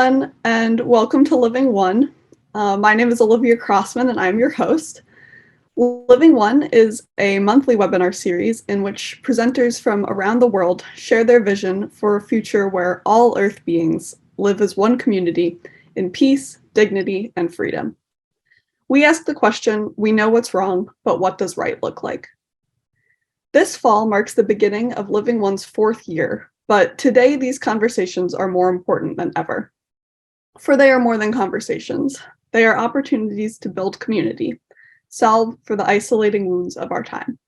everyone, and welcome to Living One. My name is Olivia Crossman, and I'm your host. Living One is a monthly webinar series in which presenters from around the world share their vision for a future where all Earth beings live as one community in peace, dignity, and freedom. We ask the question, we know what's wrong, but what does right look like? This fall marks the beginning of Living One's 4th year, but today these conversations are more important than ever. For they are more than conversations. They are opportunities to build community, salve for the isolating wounds of our time.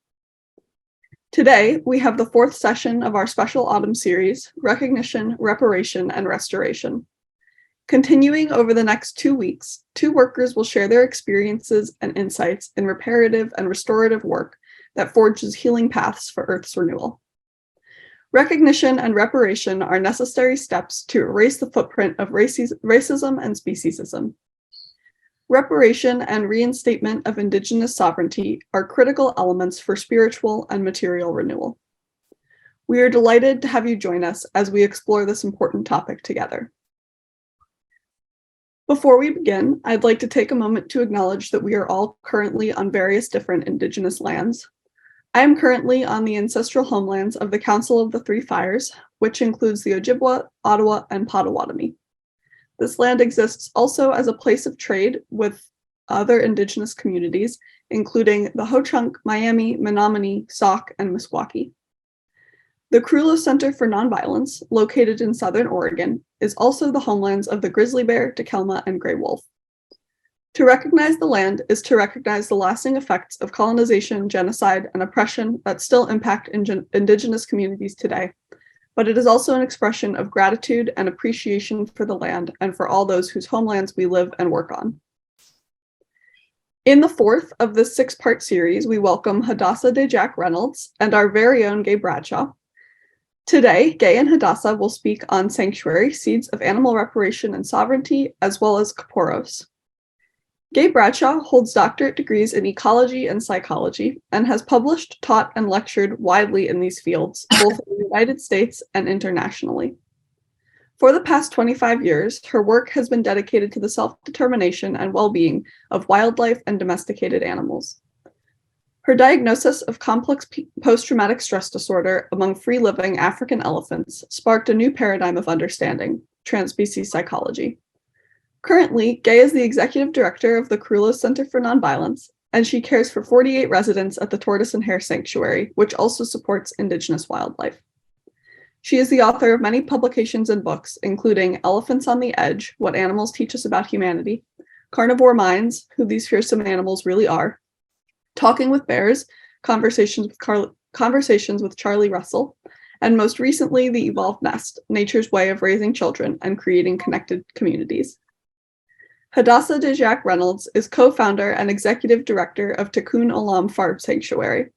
Today, we have the 4th session of our special autumn series, Recognition, Reparation, and Restoration. Continuing over the next 2 weeks, 2 workers will share their experiences and insights in reparative and restorative work that forges healing paths for Earth's renewal. Recognition and reparation are necessary steps to erase the footprint of racism and speciesism. Reparation and reinstatement of Indigenous sovereignty are critical elements for spiritual and material renewal. We are delighted to have you join us as we explore this important topic together. Before we begin, I'd like to take a moment to acknowledge that we are all currently on various different Indigenous lands. I am currently on the ancestral homelands of the Council of the Three Fires, which includes the Ojibwa, Ottawa, and Potawatomi. This land exists also as a place of trade with other Indigenous communities, including the Ho-Chunk, Miami, Menominee, Sauk, and Meskwaki. The Kerulos Center for Nonviolence, located in Southern Oregon, is also the homelands of the grizzly bear, Takelma, and gray wolf. To recognize the land is to recognize the lasting effects of colonization, genocide, and oppression that still impact Indigenous communities today, but it is also an expression of gratitude and appreciation for the land and for all those whose homelands we live and work on. In the 4th of this 6-part series, we welcome Hadassah DeJack-Reynolds and our very own Gay Bradshaw. Today, Gay and Hadassah will speak on Sanctuary, Seeds of Animal Reparation and Sovereignty, as well as Tortoise. Gay Bradshaw holds doctorate degrees in ecology and psychology and has published, taught, and lectured widely in these fields, both in the United States and internationally. For the past 25 years, her work has been dedicated to the self-determination and well-being of wildlife and domesticated animals. Her diagnosis of complex post-traumatic stress disorder among free-living African elephants sparked a new paradigm of understanding, transspecies psychology. Currently, Gay is the executive director of the Kerulos Center for Nonviolence, and she cares for 48 residents at the Tortoise and Hare Sanctuary, which also supports Indigenous wildlife. She is the author of many publications and books, including Elephants on the Edge, What Animals Teach Us About Humanity, Carnivore Minds, Who These Fearsome Animals Really Are, Talking with Bears, Conversations with Charlie Russell, and most recently, The Evolved Nest, Nature's Way of Raising Children and Creating Connected Communities. Hadassah DeJack-Reynolds is co-founder and executive director of Tikkun Olam Farm Sanctuary.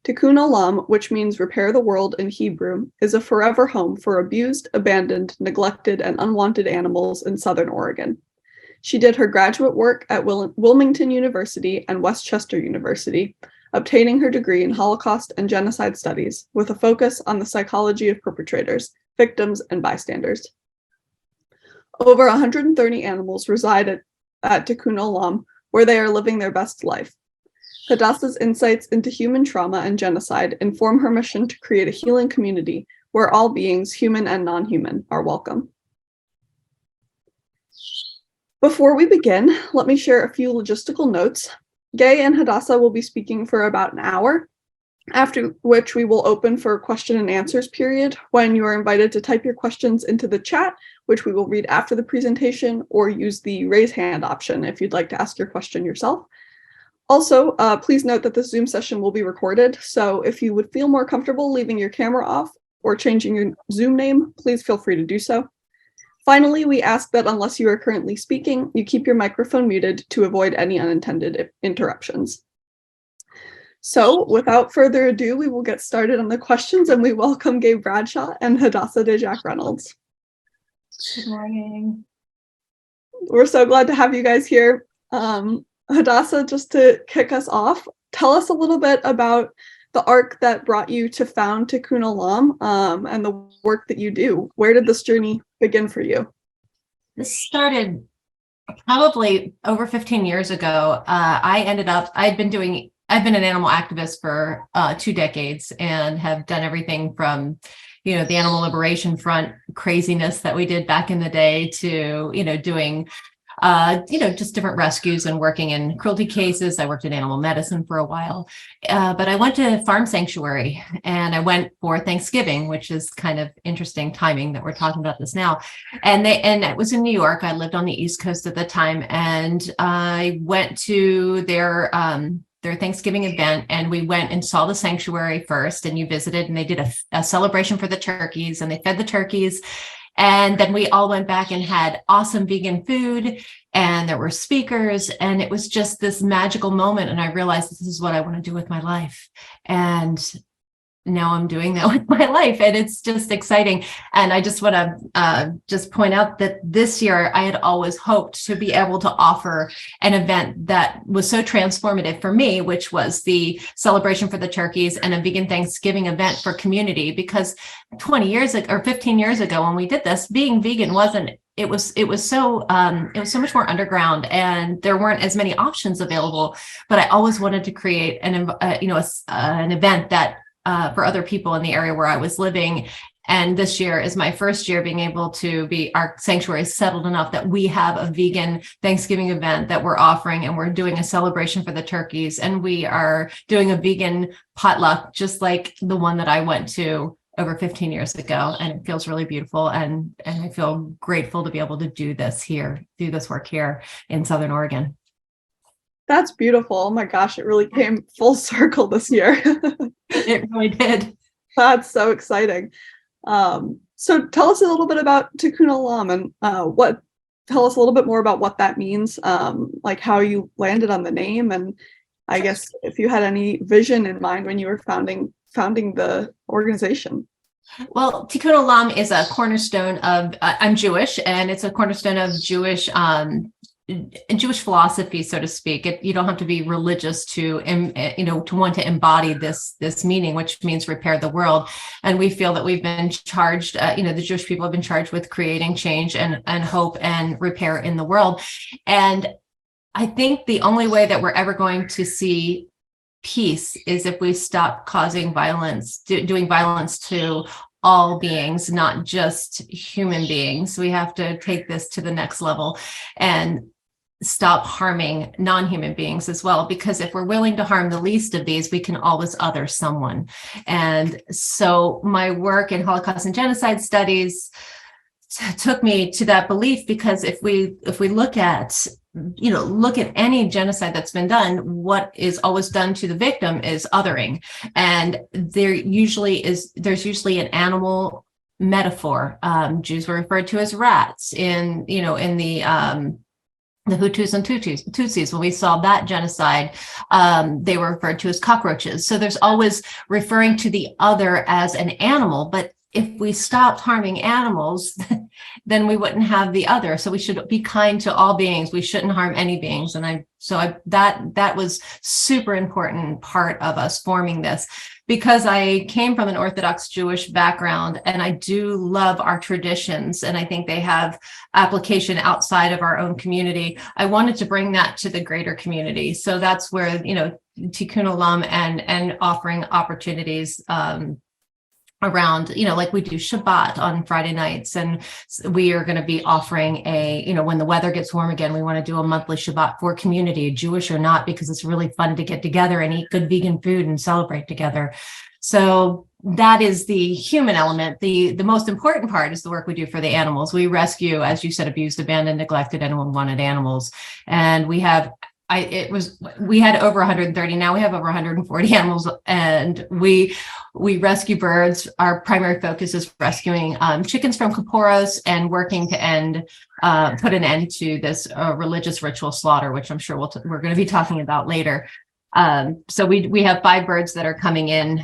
Tikkun Olam, which means repair the world in Hebrew, is a forever home for abused, abandoned, neglected, and unwanted animals in Southern Oregon. She did her graduate work at Wilmington University and Westchester University, obtaining her degree in Holocaust and genocide studies with a focus on the psychology of perpetrators, victims, and bystanders. Over 130 animals reside at Tikkun Olam, where they are living their best life. Hadassah's insights into human trauma and genocide inform her mission to create a healing community where all beings, human and non-human, are welcome. Before we begin, let me share a few logistical notes. Gay and Hadassah will be speaking for about an hour, after which we will open for a question and answers period when you are invited to type your questions into the chat, which we will read after the presentation, or use the raise hand option if you'd like to ask your question yourself. Also, please note that this Zoom session will be recorded, so if you would feel more comfortable leaving your camera off or changing your Zoom name, please feel free to do so. Finally, we ask that unless you are currently speaking, you keep your microphone muted to avoid any unintended interruptions. So without further ado, we will get started on the questions, and we welcome Gay Bradshaw and Hadassah DeJack-Reynolds. Good morning. We're so glad to have you guys here. Hadassah, just to kick us off, tell us a little bit about the arc that brought you to found Tikkun Olam and the work that you do. Where did this journey begin for you? This started probably over 15 years ago. I've been an animal activist for 2 decades and have done everything from, the animal liberation front craziness that we did back in the day to, doing just different rescues and working in cruelty cases. I worked in animal medicine for a while, but I went to Farm Sanctuary and I went for Thanksgiving, which is kind of interesting timing that we're talking about this now. And it was in New York. I lived on the East Coast at the time, and I went to their Thanksgiving event, and we went and saw the sanctuary first, and you visited, and they did a celebration for the turkeys, and they fed the turkeys. And then we all went back and had awesome vegan food, and there were speakers, and it was just this magical moment. And I realized this is what I want to do with my life. And now I'm doing that with my life, and it's just exciting. And I just want to just point out that this year I had always hoped to be able to offer an event that was so transformative for me, which was the celebration for the turkeys and a vegan Thanksgiving event for community. Because 20 years ago or 15 years ago, when we did this, being vegan it was so much more underground, and there weren't as many options available. But I always wanted to create an event that for other people in the area where I was living. And this year is my first year being able to be, our sanctuary is settled enough that we have a vegan Thanksgiving event that we're offering, and we're doing a celebration for the turkeys, and we are doing a vegan potluck, just like the one that I went to over 15 years ago. And it feels really beautiful. And I feel grateful to be able to do this work here in Southern Oregon. That's beautiful. Oh my gosh, it really came full circle this year. It really did. That's so exciting. So tell us a little bit about Tikkun Olam, and tell us a little bit more about what that means, like how you landed on the name, and I guess if you had any vision in mind when you were founding the organization. Well, Tikkun Olam is a cornerstone of, I'm Jewish, and it's a cornerstone of Jewish philosophy, so to speak. You don't have to be religious to want to embody this meaning, which means repair the world. And we feel that we've been charged, the Jewish people have been charged with creating change and hope and repair in the world. And I think the only way that we're ever going to see peace is if we stop causing violence, doing violence to all beings, not just human beings. We have to take this to the next level and stop harming non-human beings as well, because if we're willing to harm the least of these, we can always other someone. And so my work in Holocaust and genocide studies took me to that belief, because if we look at any genocide that's been done, what is always done to the victim is othering. And there's usually an animal metaphor. Jews were referred to as rats in the Hutus and Tutsis. When we saw that genocide, they were referred to as cockroaches. So there's always referring to the other as an animal. But if we stopped harming animals, then we wouldn't have the other. So we should be kind to all beings. We shouldn't harm any beings. That was super important part of us forming this, because I came from an Orthodox Jewish background, and I do love our traditions, and I think they have application outside of our own community. I wanted to bring that to the greater community. So that's where, Tikkun Olam and offering opportunities around, like we do Shabbat on Friday nights, and we are going to be offering when the weather gets warm again, we want to do a monthly Shabbat for community, Jewish or not, because it's really fun to get together and eat good vegan food and celebrate together. So that is the human element. The most important part is the work we do for the animals. We rescue, as you said, abused, abandoned, neglected, and unwanted animals. And we had over 130. Now we have over 140 animals, and we rescue birds. Our primary focus is rescuing chickens from Kerulos and working to put an end to this religious ritual slaughter, which I'm sure we're going to be talking about later. So we have 5 birds that are coming in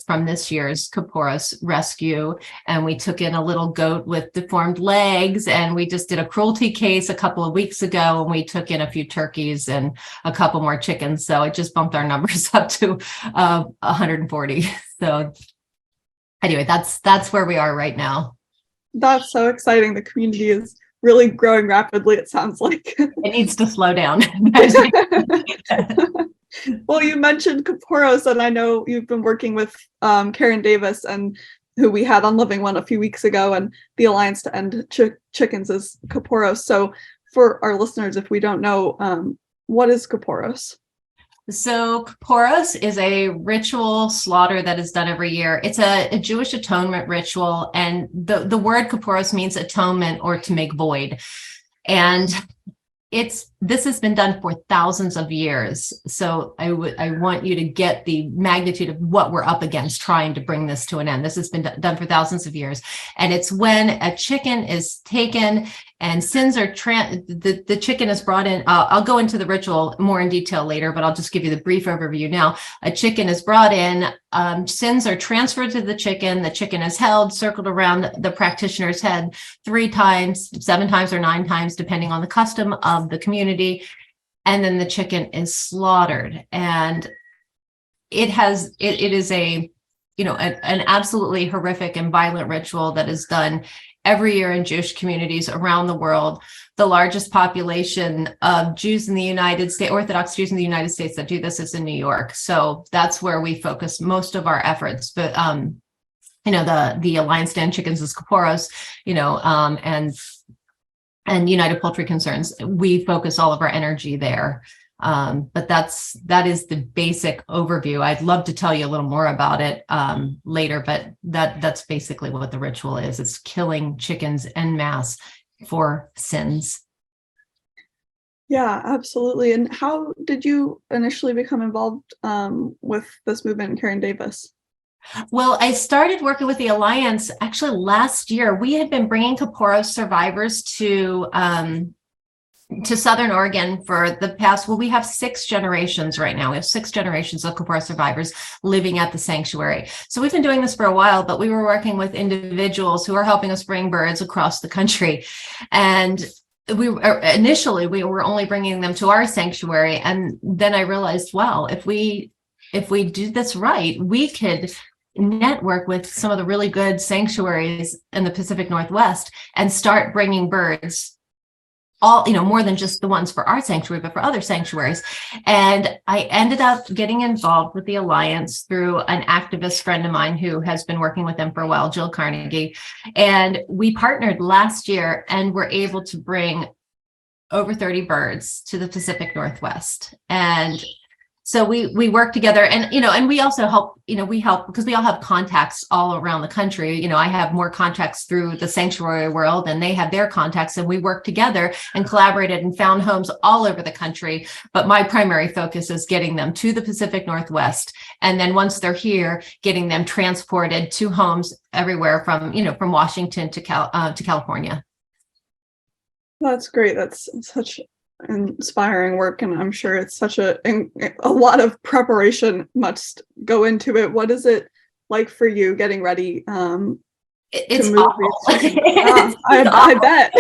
from this year's Kerulos rescue, and we took in a little goat with deformed legs, and we just did a cruelty case a couple of weeks ago, and we took in a few turkeys and a couple more chickens. So it just bumped our numbers up to 140. So anyway, that's where we are right now. That's so exciting. The community is really growing rapidly, it sounds like. It needs to slow down. Well, you mentioned Kerulos, and I know you've been working with Karen Davis, and who we had on Living One a few weeks ago, and the Alliance to End Chickens is Kerulos. So for our listeners, if we don't know, what is Kerulos? So Tortoise is a ritual slaughter that is done every year. It's a Jewish atonement ritual, and the word Tortoise means atonement or to make void. And this has been done for thousands of years. So I want you to get the magnitude of what we're up against trying to bring this to an end. This has been done for thousands of years. And it's when a chicken is taken and sins are the chicken is brought in. I'll go into the ritual more in detail later, but I'll just give you the brief overview now. A chicken is brought in, sins are transferred to the chicken is held, circled around the practitioner's head 3 times, 7 times, or 9 times, depending on the custom of the community. And then the chicken is slaughtered. And it is an absolutely horrific and violent ritual that is done every year in Jewish communities around the world. The largest population of Jews in the United States, Orthodox Jews in the United States that do this is in New York. So that's where we focus most of our efforts. But, the Alliance to End Chickens is Kerulos, and United Poultry Concerns, we focus all of our energy there. But that is the basic overview. I'd love to tell you a little more about it later, but that's basically what the ritual is. It's killing chickens en masse for sins. Yeah, absolutely. And how did you initially become involved with this movement and Karen Davis? Well, I started working with the Alliance actually last year. We had been bringing Kerulos survivors to Southern Oregon for the past, we have 6 generations right now. We have 6 generations of Kerulos survivors living at the sanctuary. So we've been doing this for a while, but we were working with individuals who are helping us bring birds across the country. And initially we were only bringing them to our sanctuary. And then I realized, wow, if we do this right, we could network with some of the really good sanctuaries in the Pacific Northwest and start bringing birds, all, more than just the ones for our sanctuary, but for other sanctuaries. And I ended up getting involved with the Alliance through an activist friend of mine who has been working with them for a while, Jill Carnegie. And we partnered last year and were able to bring over 30 birds to the Pacific Northwest. And so we work together, and we also help, we help because we all have contacts all around the country. I have more contacts through the sanctuary world, and they have their contacts, and we work together and collaborated and found homes all over the country. But my primary focus is getting them to the Pacific Northwest. And then once they're here, getting them transported to homes everywhere from Washington to California. That's great. That's such inspiring work, and I'm sure it's such a lot of preparation must go into it. What is it like for you getting ready it's to move awful. I bet.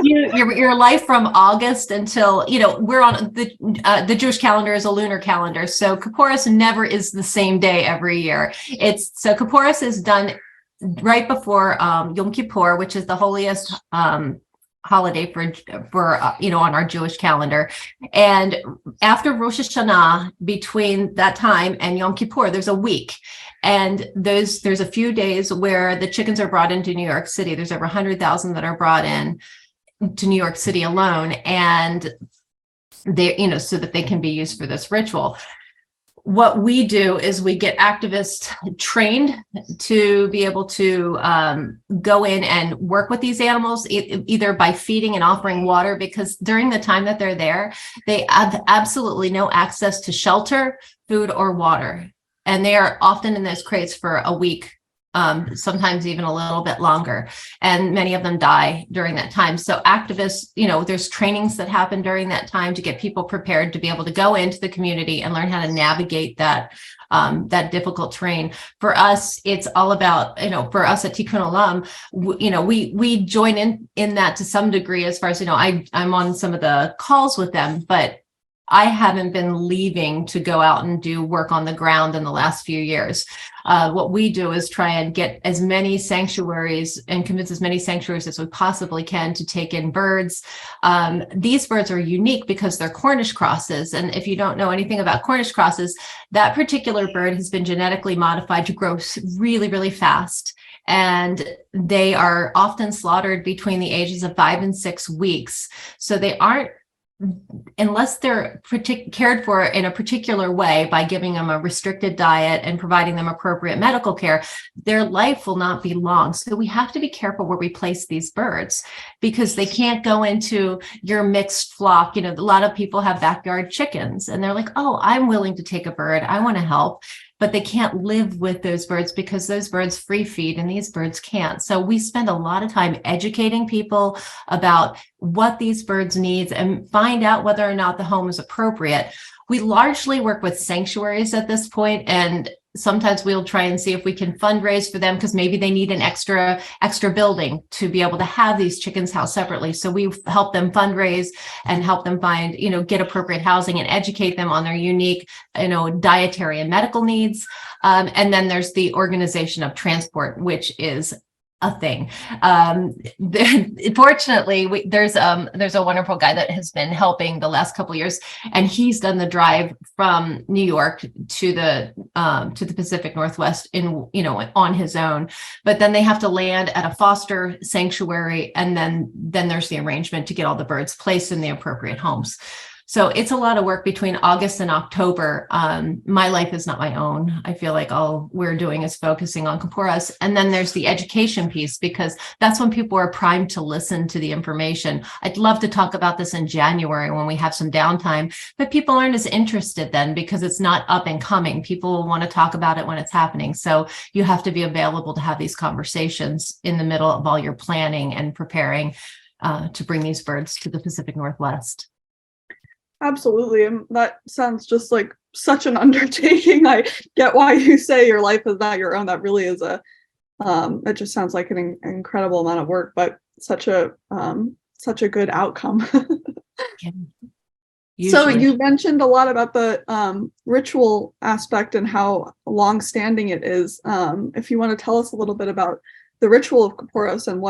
your life from August until we're on the Jewish calendar is a lunar calendar, so Kerulos never is the same day every year. Kerulos is done right before Yom Kippur, which is the holiest holiday for on our Jewish calendar. And after Rosh Hashanah, between that time and Yom Kippur, there's a week. And there's a few days where the chickens are brought into New York City. There's over 100,000 that are brought in to New York City alone. And they, so that they can be used for this ritual. What we do is we get activists trained to be able to go in and work with these animals, either by feeding and offering water, because during the time that they're there, they have absolutely no access to shelter, food, or water. And they are often in those crates for a week, sometimes even a little bit longer. And many of them die during that time. So activists, there's trainings that happen during that time to get people prepared to be able to go into the community and learn how to navigate that difficult terrain. For us, it's all about, for us at Tikkun Olam, we join in that to some degree, as far as, I'm on some of the calls with them, but I haven't been leaving to go out and do work on the ground in the last few years. What we do is try and get as many sanctuaries and convince as many sanctuaries as we possibly can to take in birds. These birds are unique because they're Cornish crosses. And if you don't know anything about Cornish crosses, that particular bird has been genetically modified to grow really, really fast. And they are often slaughtered between the ages of 5 and 6 weeks. So they aren't, unless they're cared for in a particular way by giving them a restricted diet and providing them appropriate medical care, their life will not be long. So we have to be careful where we place these birds because they can't go into your mixed flock. You know, a lot of people have backyard chickens and they're like, oh, I'm willing to take a bird. I want to help. But they can't live with those birds because those birds free feed and these birds can't. So we spend a lot of time educating people about what these birds need and find out whether or not the home is appropriate. We largely work with sanctuaries at this point, and sometimes we'll try and see if we can fundraise for them because maybe they need an extra building to be able to have these chickens housed separately. So we help them fundraise and help them find, get appropriate housing and educate them on their unique, dietary and medical needs. And then there's the organization of transport, which is a thing. Fortunately, there's a wonderful guy that has been helping the last couple of years, and he's done the drive from New York to the Pacific Northwest on his own. But then they have to land at a foster sanctuary, and then there's the arrangement to get all the birds placed in the appropriate homes. So it's a lot of work between August and October. My life is not my own. I feel like all we're doing is focusing on Kerulos. And then there's the education piece, because that's when people are primed to listen to the information. I'd love to talk about this in January when we have some downtime, but people aren't as interested then because it's not up and coming. People will want to talk about it when it's happening. So you have to be available to have these conversations in the middle of all your planning and preparing to bring these birds to the Pacific Northwest. Absolutely. And that sounds just like such an undertaking. I get why you say your life is not your own. That really is it just sounds like an incredible amount of work, but such a good outcome. So you mentioned a lot about the ritual aspect and how long-standing it is. If you want to tell us a little bit about the ritual of Kerulos and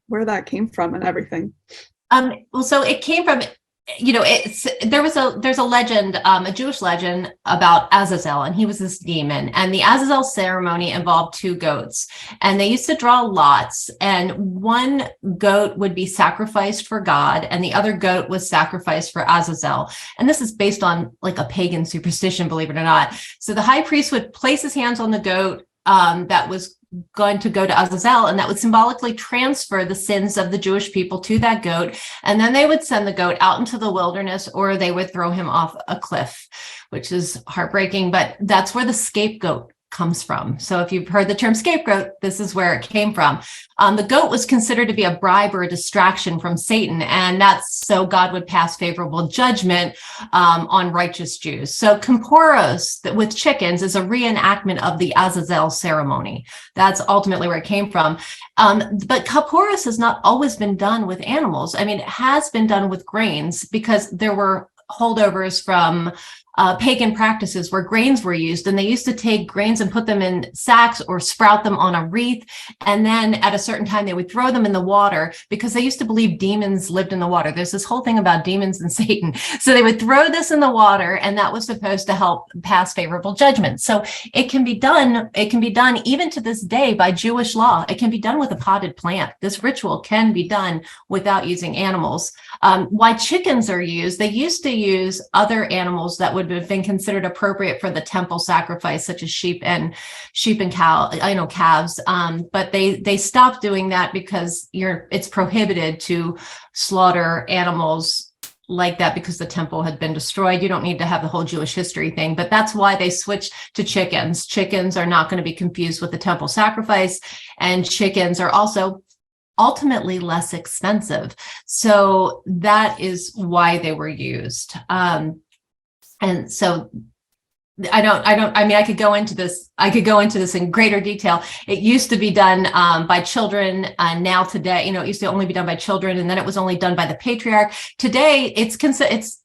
where that came from and everything. Well, so it came from, there's a legend, a Jewish legend about Azazel, and he was this demon, and the Azazel ceremony involved 2 goats, and they used to draw lots, and one goat would be sacrificed for God and the other goat was sacrificed for Azazel. And this is based on like a pagan superstition, believe it or not. So the high priest would place his hands on the goat that was going to go to Azazel, and that would symbolically transfer the sins of the Jewish people to that goat. And then they would send the goat out into the wilderness, or they would throw him off a cliff, which is heartbreaking, but that's where the scapegoat comes from. So if you've heard the term scapegoat, this is where it came from. The goat was considered to be a bribe or a distraction from Satan, and that's so God would pass favorable judgment on righteous Jews. So Kerulos with chickens is a reenactment of the Azazel ceremony. That's ultimately where it came from. But Kerulos has not always been done with animals. I mean, it has been done with grains because there were holdovers from pagan practices where grains were used, and they used to take grains and put them in sacks or sprout them on a wreath, and then at a certain time they would throw them in the water because they used to believe demons lived in the water. There's this whole thing about demons and Satan, so they would throw this in the water, and that was supposed to help pass favorable judgment. So it can be done even to this day by Jewish law. It can be done with a potted plant. This ritual can be done without using animals. Why chickens are used, they used to use other animals that would have been considered appropriate for the temple sacrifice, such as sheep and calves. But they stopped doing that because it's prohibited to slaughter animals like that because the temple had been destroyed. You don't need to have the whole Jewish history thing, but that's why they switched to chickens. Chickens are not going to be confused with the temple sacrifice, and chickens are also ultimately less expensive. So that is why they were used. And so I mean, I could go into this in greater detail. It used to be done by children. Now today, it used to only be done by children, and then it was only done by the patriarch. Today, it's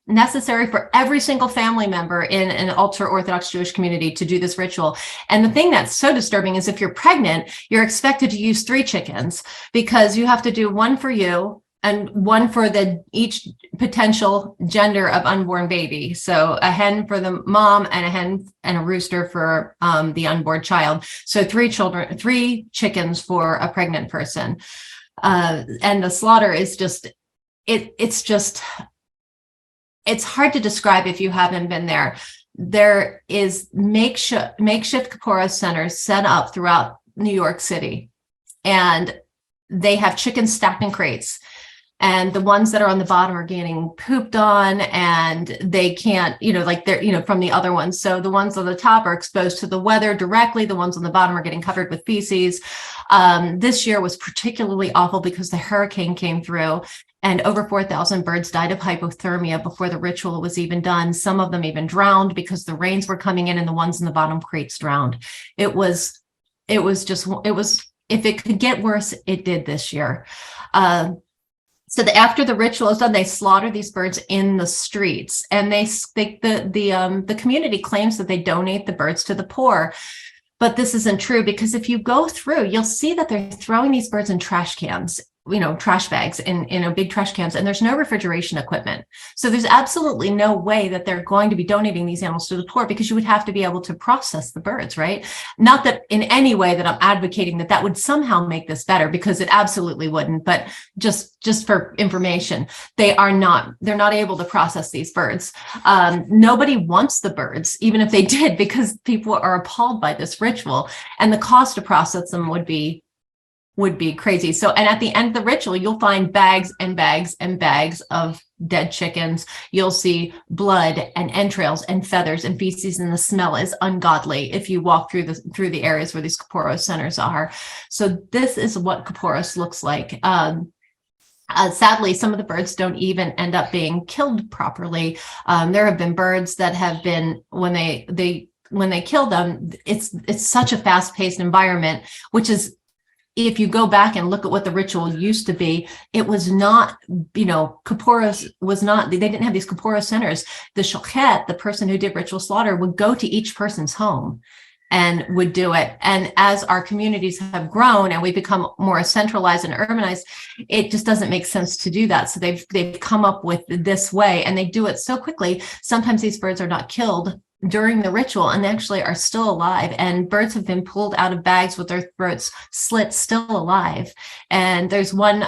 necessary for every single family member in an ultra-Orthodox Jewish community to do this ritual. And the thing that's so disturbing is if you're pregnant, you're expected to use 3 chickens, because you have to do one for you and one for each potential gender of unborn baby. So a hen for the mom, and a hen and a rooster for the unborn child. So 3 chickens for a pregnant person. And the slaughter is just, it's hard to describe if you haven't been there. There is makeshift Kerulos centers set up throughout New York City, and they have chickens stacked in crates. And the ones that are on the bottom are getting pooped on, and they can't, they're, from the other ones. So the ones on the top are exposed to the weather directly. The ones on the bottom are getting covered with feces. This year was particularly awful because the hurricane came through, and over 4,000 birds died of hypothermia before the ritual was even done. Some of them even drowned because the rains were coming in, and the ones in the bottom crates drowned. If it could get worse, it did this year. So after the ritual is done, they slaughter these birds in the streets, and the community claims that they donate the birds to the poor. But this isn't true, because if you go through, you'll see that they're throwing these birds in trash cans, trash bags in big trash cans, and there's no refrigeration equipment. So there's absolutely no way that they're going to be donating these animals to the poor, because you would have to be able to process the birds, right? Not that in any way that I'm advocating that would somehow make this better, because it absolutely wouldn't, but just for information, they're not able to process these birds. Nobody wants the birds, even if they did, because people are appalled by this ritual, and the cost to process them would be crazy. So, and at the end of the ritual, you'll find bags and bags and bags of dead chickens. You'll see blood and entrails and feathers and feces, and the smell is ungodly if you walk through the areas where these Kerulos centers are. So this is what Kerulos looks like. Sadly, some of the birds don't even end up being killed properly. There have been birds that have been, when they kill them, it's such a fast-paced environment, which is, if you go back and look at what the ritual used to be, it was not, Kerulos was not, they didn't have these Kerulos centers. The shochet, the person who did ritual slaughter, would go to each person's home and would do it. And as our communities have grown and we become more centralized and urbanized, it just doesn't make sense to do that. So they've come up with this way, and they do it so quickly. Sometimes these birds are not killed during the ritual, and they actually are still alive, and birds have been pulled out of bags with their throats slit, still alive. And there's one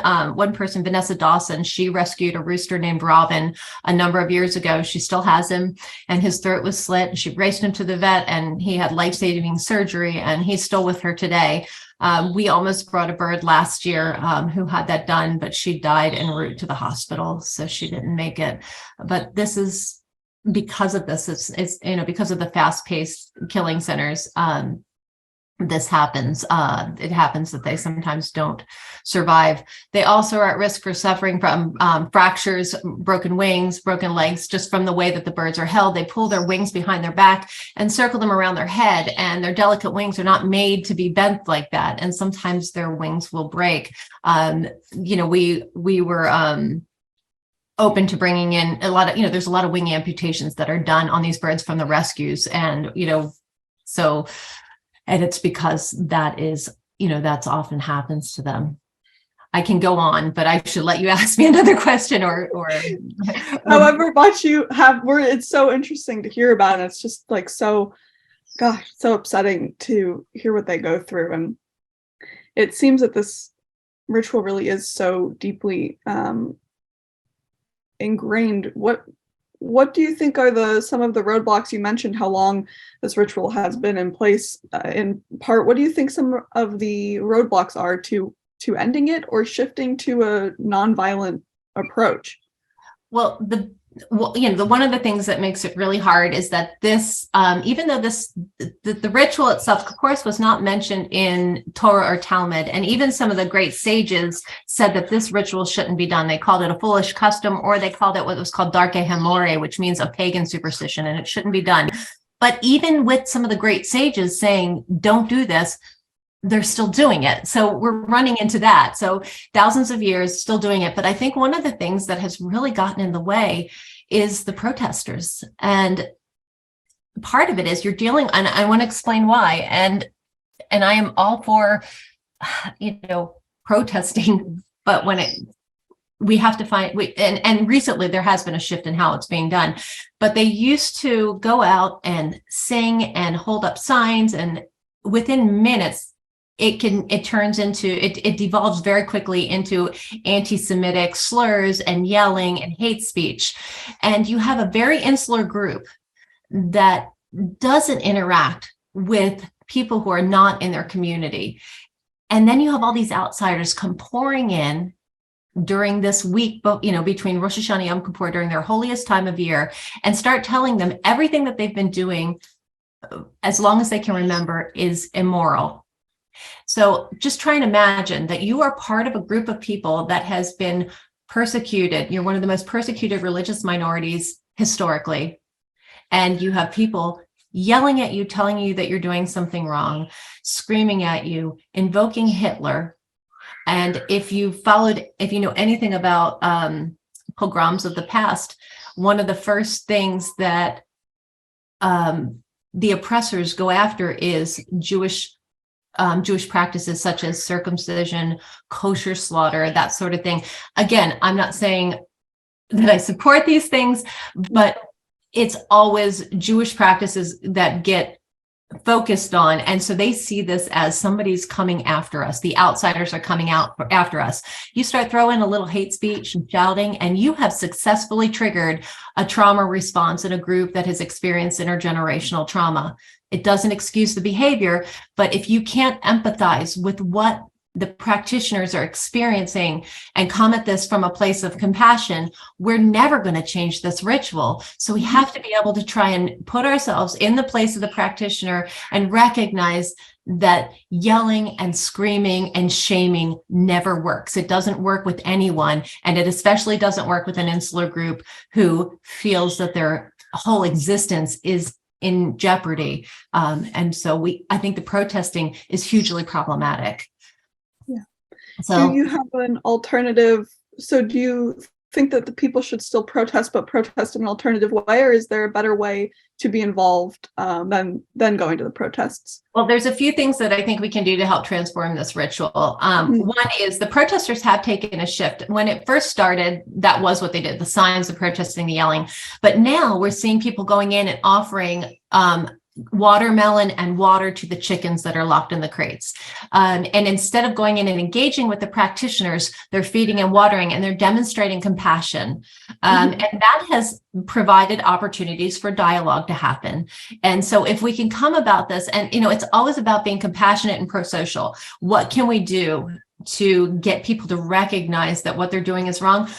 person, Vanessa Dawson, she rescued a rooster named Robin a number of years ago. She still has him, and his throat was slit, and she raced him to the vet, and he had life-saving surgery, and he's still with her today. We almost brought a bird last year who had that done, but she died en route to the hospital, so she didn't make it. But this is because of this, it's because of the fast-paced killing centers, this happens. It happens that they sometimes don't survive. They also are at risk for suffering from fractures, broken wings, broken legs, just from the way that the birds are held. They pull their wings behind their back and circle them around their head, and their delicate wings are not made to be bent like that. And sometimes their wings will break. We were open to bringing in a lot of, there's a lot of wing amputations that are done on these birds from the rescues. And, and it's because that is, that's often happens to them. I can go on, but I should let you ask me another question or however much you have, it's so interesting to hear about. And it's just like, so upsetting to hear what they go through. And it seems that this ritual really is so deeply, ingrained. What do you think are some of the roadblocks? You mentioned how long this ritual has been in place. In part, what do you think some of the roadblocks are to ending it or shifting to a nonviolent approach? Well, the one of the things that makes it really hard is that this, even though the ritual itself, of course, was not mentioned in Torah or Talmud, and even some of the great sages said that this ritual shouldn't be done. They called it a foolish custom, or they called it what was called darke hamore, which means a pagan superstition, and it shouldn't be done. But even with some of the great sages saying, don't do this, they're still doing it. So we're running into that. So thousands of years still doing it. But I think one of the things that has really gotten in the way is the protesters. And part of it is you're dealing, and I want to explain why. And I am all for, protesting, but when we have to find, and recently there has been a shift in how it's being done, but they used to go out and sing and hold up signs, and within minutes, it devolves very quickly into anti-Semitic slurs and yelling and hate speech. And you have a very insular group that doesn't interact with people who are not in their community. And then you have all these outsiders come pouring in during this week, between Rosh Hashanah and Yom Kippur, during their holiest time of year, and start telling them everything that they've been doing as long as they can remember is immoral. So just try and imagine that you are part of a group of people that has been persecuted. You're one of the most persecuted religious minorities historically. And you have people yelling at you, telling you that you're doing something wrong, screaming at you, invoking Hitler. And if you know anything about pogroms of the past, one of the first things that the oppressors go after is Jewish practices such as circumcision, kosher slaughter, that sort of thing. Again, I'm not saying that I support these things, but it's always Jewish practices that get focused on. And so they see this as somebody's coming after us. The outsiders are coming out after us. You start throwing a little hate speech and shouting, and you have successfully triggered a trauma response in a group that has experienced intergenerational trauma. It doesn't excuse the behavior, but if you can't empathize with what the practitioners are experiencing and come at this from a place of compassion, we're never going to change this ritual. So we have to be able to try and put ourselves in the place of the practitioner and recognize that yelling and screaming and shaming never works. It doesn't work with anyone, and it especially doesn't work with an insular group who feels that their whole existence is in jeopardy. And so I think the protesting is hugely problematic. Yeah. So do you have an alternative? So do you think that the people should still protest, but protest in an alternative way, or is there a better way to be involved than going to the protests? Well, there's a few things that I think we can do to help transform this ritual. One is the protesters have taken a shift. When it first started, that was what they did, the signs, the protesting, the yelling. But now we're seeing people going in and offering watermelon and water to the chickens that are locked in the crates. And instead of going in and engaging with the practitioners, they're feeding and watering, and they're demonstrating compassion. And that has provided opportunities for dialogue to happen. And so if we can come about this, and it's always about being compassionate and pro-social. What can we do to get people to recognize that what they're doing is wrong?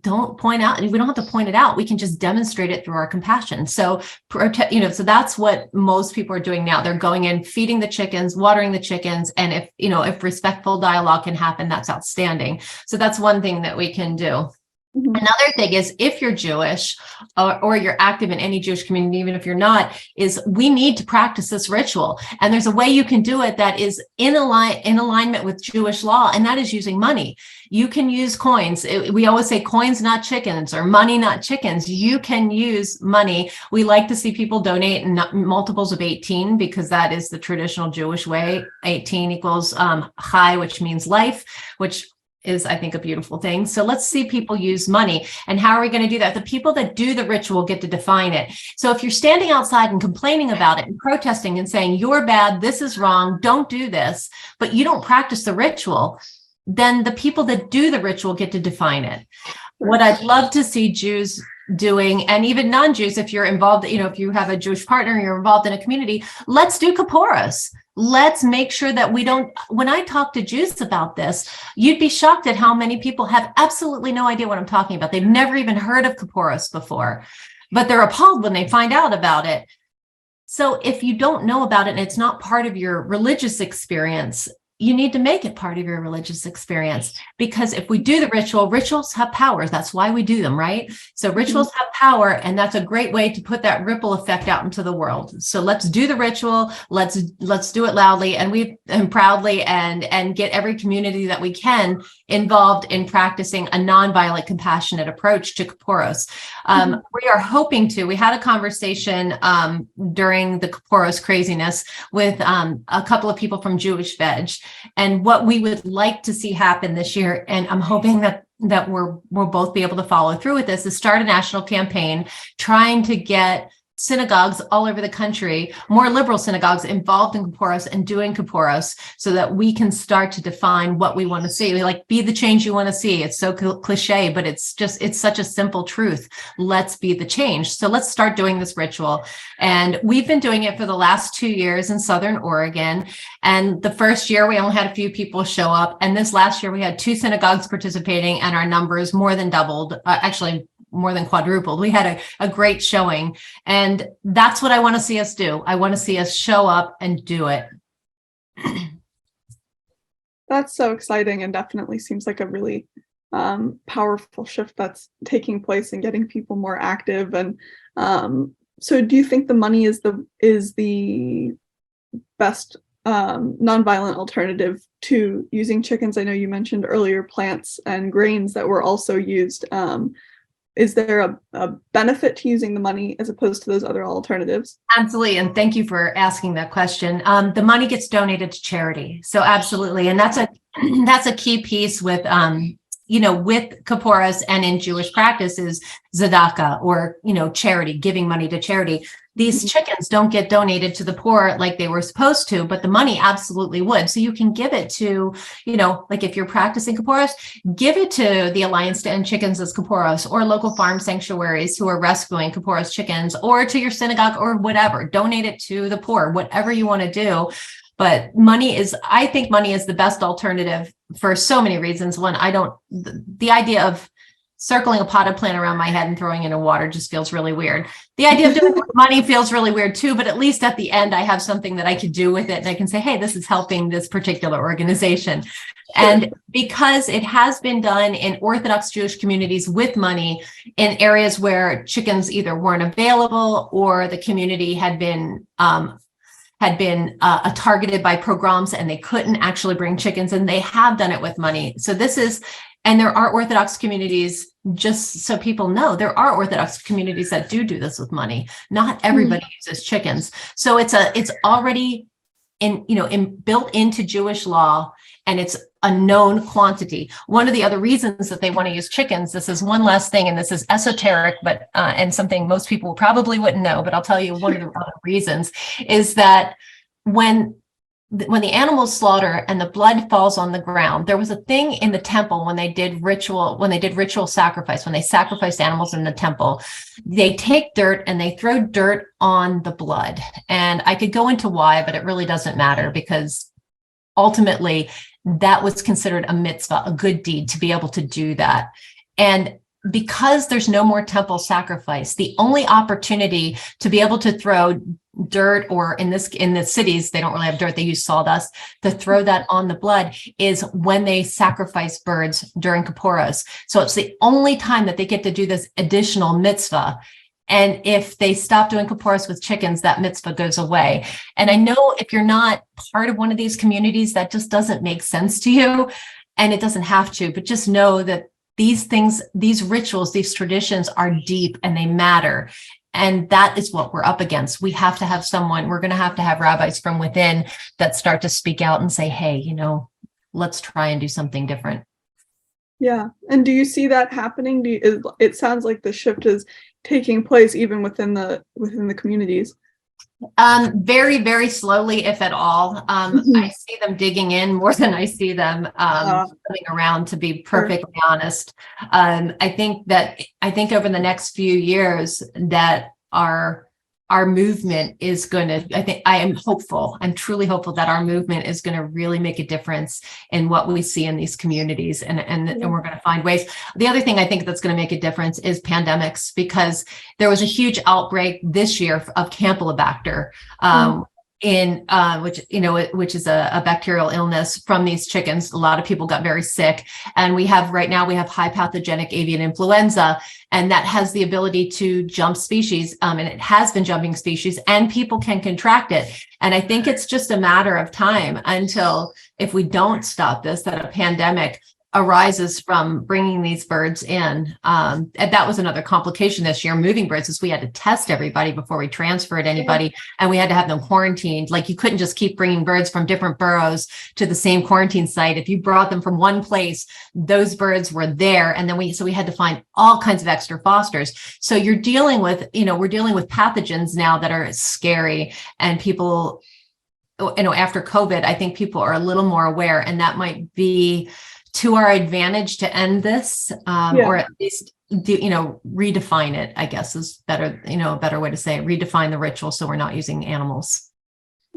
Don't point out, and we don't have to point it out. We can just demonstrate it through our compassion. So, so that's what most people are doing now. They're going in, feeding the chickens, watering the chickens. And if respectful dialogue can happen, that's outstanding. So that's one thing that we can do. Another thing is, if you're Jewish or you're active in any Jewish community, even if you're not, is we need to practice this ritual. And there's a way you can do it that is in alignment with Jewish law, and that is using money. You can use coins. We always say coins, not chickens, or money, not chickens. You can use money. We like to see people donate in multiples of 18 because that is the traditional Jewish way. 18 equals chai, which means life, which is, I think, a beautiful thing. So let's see people use money. And how are we going to do that? The people that do the ritual get to define it. So if you're standing outside and complaining about it and protesting and saying, you're bad, this is wrong, don't do this, but you don't practice the ritual, then the people that do the ritual get to define it. What I'd love to see Jews doing, and even non-Jews, if you're involved, if you have a Jewish partner, you're involved in a community, let's do Kapporos. Let's make sure that we don't, when I talk to Jews about this, you'd be shocked at how many people have absolutely no idea what I'm talking about. They've never even heard of Kapporos before, but they're appalled when they find out about it. So if you don't know about it and it's not part of your religious experience, you need to make it part of your religious experience, because if we do the rituals have powers. That's why we do them, right? So rituals have power, and that's a great way to put that ripple effect out into the world. So let's do the ritual. Let's do it loudly and proudly, and get every community that we can involved in practicing a nonviolent, compassionate approach to Kerulos. We are hoping to. We had a conversation during the Kerulos craziness with a couple of people from Jewish Veg, and what we would like to see happen this year, and I'm hoping that we'll both be able to follow through with this, is start a national campaign trying to get synagogues all over the country, more liberal synagogues, involved in Kerulos and doing Kerulos, so that we can start to define what we want to see. Like, be the change you want to see. It's so cliche, but it's such a simple truth. Let's be the change. So let's start doing this ritual. And we've been doing it for the last 2 years in Southern Oregon. And the first year we only had a few people show up. And this last year we had 2 synagogues participating, and our numbers more than doubled, actually more than quadrupled. We had a great showing, and that's what I want to see us do. I want to see us show up and do it. That's so exciting, and definitely seems like a really powerful shift that's taking place and getting people more active. And so do you think the money is the best nonviolent alternative to using chickens? I know you mentioned earlier plants and grains that were also used. Is there a benefit to using the money as opposed to those other alternatives? Absolutely. And thank you for asking that question. The money gets donated to charity. So absolutely. And that's a key piece with, with Kerulos and in Jewish practice is tzedakah, or, charity, giving money to charity. These chickens don't get donated to the poor like they were supposed to, but the money absolutely would. So you can give it to, like if you're practicing Kerulos, give it to the Alliance to End Chickens as Kerulos, or local farm sanctuaries who are rescuing Kerulos chickens, or to your synagogue, or whatever. Donate it to the poor, whatever you want to do. But I think money is the best alternative for so many reasons. One, the idea of circling a potted plant around my head and throwing it in water just feels really weird. The idea of doing it with money feels really weird too, but at least at the end, I have something that I could do with it, and I can say, hey, this is helping this particular organization. And because it has been done in Orthodox Jewish communities with money in areas where chickens either weren't available, or the community had been targeted by pogroms and they couldn't actually bring chickens, and they have done it with money. So and there are Orthodox communities, just so people know, there are Orthodox communities that do this with money. Not everybody uses chickens. So it's already built into Jewish law, and it's a known quantity. One of the other reasons that they want to use chickens, this is one last thing, and this is esoteric, but and something most people probably wouldn't know, but I'll tell you one of the other reasons is that when the animals slaughter and the blood falls on the ground, there was a thing in the temple when they did ritual sacrifice, when they sacrificed animals in the temple, they take dirt and they throw dirt on the blood. And I could go into why, but it really doesn't matter, because ultimately that was considered a mitzvah, a good deed, to be able to do that. And because there's no more temple sacrifice, the only opportunity to be able to throw dirt, or in the cities, they don't really have dirt, they use sawdust, to throw that on the blood is when they sacrifice birds during Kerulos. So it's the only time that they get to do this additional mitzvah. And if they stop doing Kerulos with chickens, that mitzvah goes away. And I know if you're not part of one of these communities, that just doesn't make sense to you, and it doesn't have to, but just know that these things, these rituals, these traditions are deep and they matter. And that is what we're up against. We have to have we're going to have rabbis from within that start to speak out and say, hey, let's try and do something different. Yeah. And do you see that happening? It sounds like the shift is taking place even within the communities. Very, very slowly, if at all. I see them digging in more than I see them coming around, to be perfectly honest. I think over the next few years that our movement is going to, I'm truly hopeful that our movement is going to really make a difference in what we see in these communities, and we're going to find ways. The other thing I think that's going to make a difference is pandemics, because there was a huge outbreak this year of Campylobacter, in which is a bacterial illness from these chickens. A lot of people got very sick, and right now we have high pathogenic avian influenza, and that has the ability to jump species, and it has been jumping species, and people can contract it. And I think it's just a matter of time until, if we don't stop this, that a pandemic arises from bringing these birds in. And that was another complication this year, moving birds, is we had to test everybody before we transferred anybody, and we had to have them quarantined. Like, you couldn't just keep bringing birds from different burrows to the same quarantine site. If you brought them from one place, those birds were there. And then we had to find all kinds of extra fosters. So we're dealing with pathogens now that are scary, and people, after COVID, I think people are a little more aware, and that might be to our advantage to end this, or at least redefine it, I guess is better, a better way to say it, redefine the ritual so we're not using animals.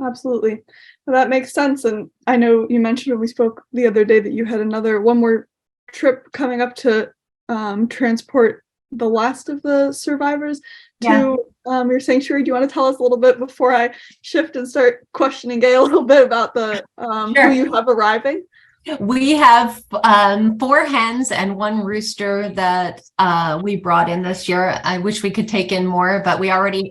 Absolutely. Well, that makes sense. And I know you mentioned when we spoke the other day that you had one more trip coming up to transport the last of the survivors to your sanctuary. Do you want to tell us a little bit before I shift and start questioning Gay a little bit about the Sure. who you have arriving? We have 4 hens and 1 rooster that we brought in this year. I wish we could take in more, but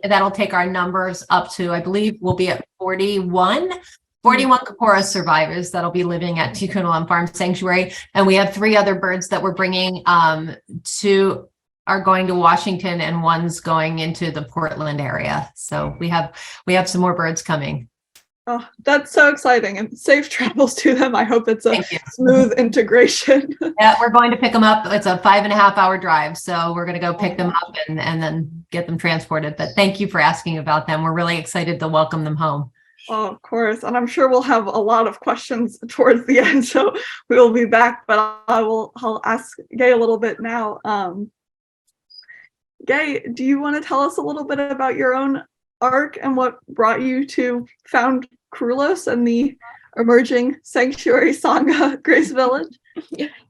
that'll take our numbers up to, I believe we'll be at 41 Kerulos survivors that'll be living at Tikkun Olam Farm Sanctuary. And we have 3 other birds that we're bringing. 2 are going to Washington, and 1's going into the Portland area. So we have some more birds coming. Oh, that's so exciting, and safe travels to them. I hope it's a smooth integration. Yeah, we're going to pick them up. It's a 5.5-hour drive. So we're going to go pick them up and then get them transported. But thank you for asking about them. We're really excited to welcome them home. Oh, of course. And I'm sure we'll have a lot of questions towards the end, so we'll be back, but I'll ask Gay a little bit now. Gay, do you want to tell us a little bit about your own arc and what brought you to found Kerulos and the emerging sanctuary Sangha Grace Village?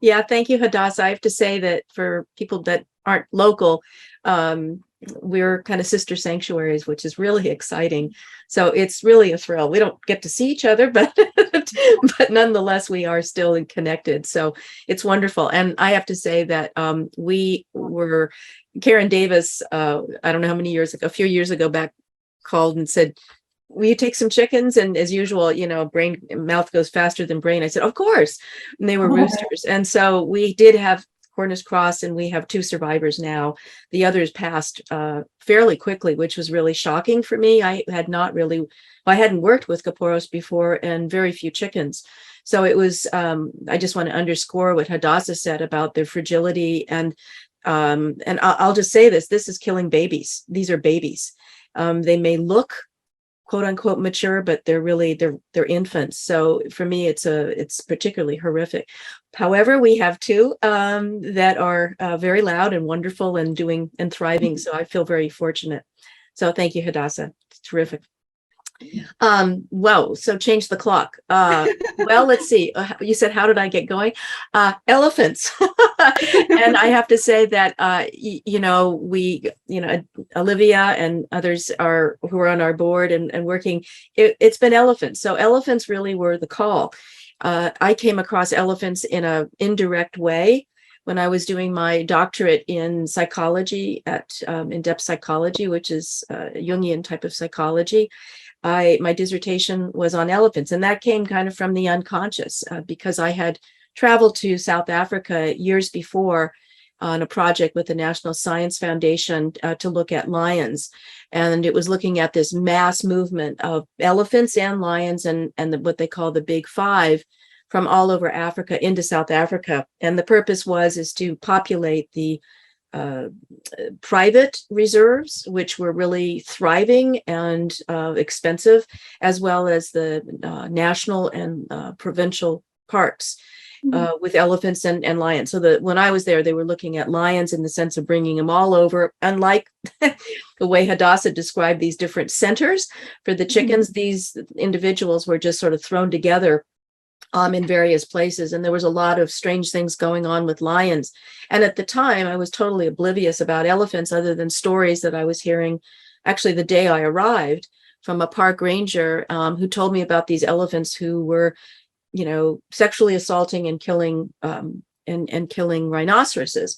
Yeah, thank you, Hadassah. I have to say that for people that aren't local, we're kind of sister sanctuaries, which is really exciting. So it's really a thrill. We don't get to see each other, but nonetheless, we are still connected. So it's wonderful. And I have to say that Karen Davis, I don't know how many years ago, a few years ago back, called and said, will you take some chickens? And as usual, mouth goes faster than brain. I said, of course. And they were roosters. And so we did have Corners Cross, and we have 2 survivors now. The others passed fairly quickly, which was really shocking for me. I hadn't worked with Kerulos before, and very few chickens. So it was, I just want to underscore what Hadassah said about their fragility. And I'll just say this is killing babies. These are babies. They may look quote unquote mature, but they're infants. So for me, it's particularly horrific. However, we have 2 that are very loud and wonderful and doing and thriving. So I feel very fortunate. So thank you, Hadassah. It's terrific. So change the clock. Let's see. You said, how did I get going? Elephants. And I have to say that, Olivia and others who are on our board and working, it's been elephants. So elephants really were the call. I came across elephants in an indirect way when I was doing my doctorate in psychology at in-depth psychology, which is a Jungian type of psychology. My dissertation was on elephants, and that came kind of from the unconscious because I had traveled to South Africa years before on a project with the National Science Foundation to look at lions. And it was looking at this mass movement of elephants and lions and what they call the Big Five from all over Africa into South Africa. And the purpose is to populate the private reserves, which were really thriving and expensive, as well as the national and provincial parks with elephants and lions. So when I was there, they were looking at lions in the sense of bringing them all over. Unlike the way Hadassah described these different centers for the chickens, these individuals were just sort of thrown together in various places. And there was a lot of strange things going on with lions. And at the time, I was totally oblivious about elephants other than stories that I was hearing actually the day I arrived from a park ranger who told me about these elephants who were, sexually assaulting and killing and killing rhinoceroses.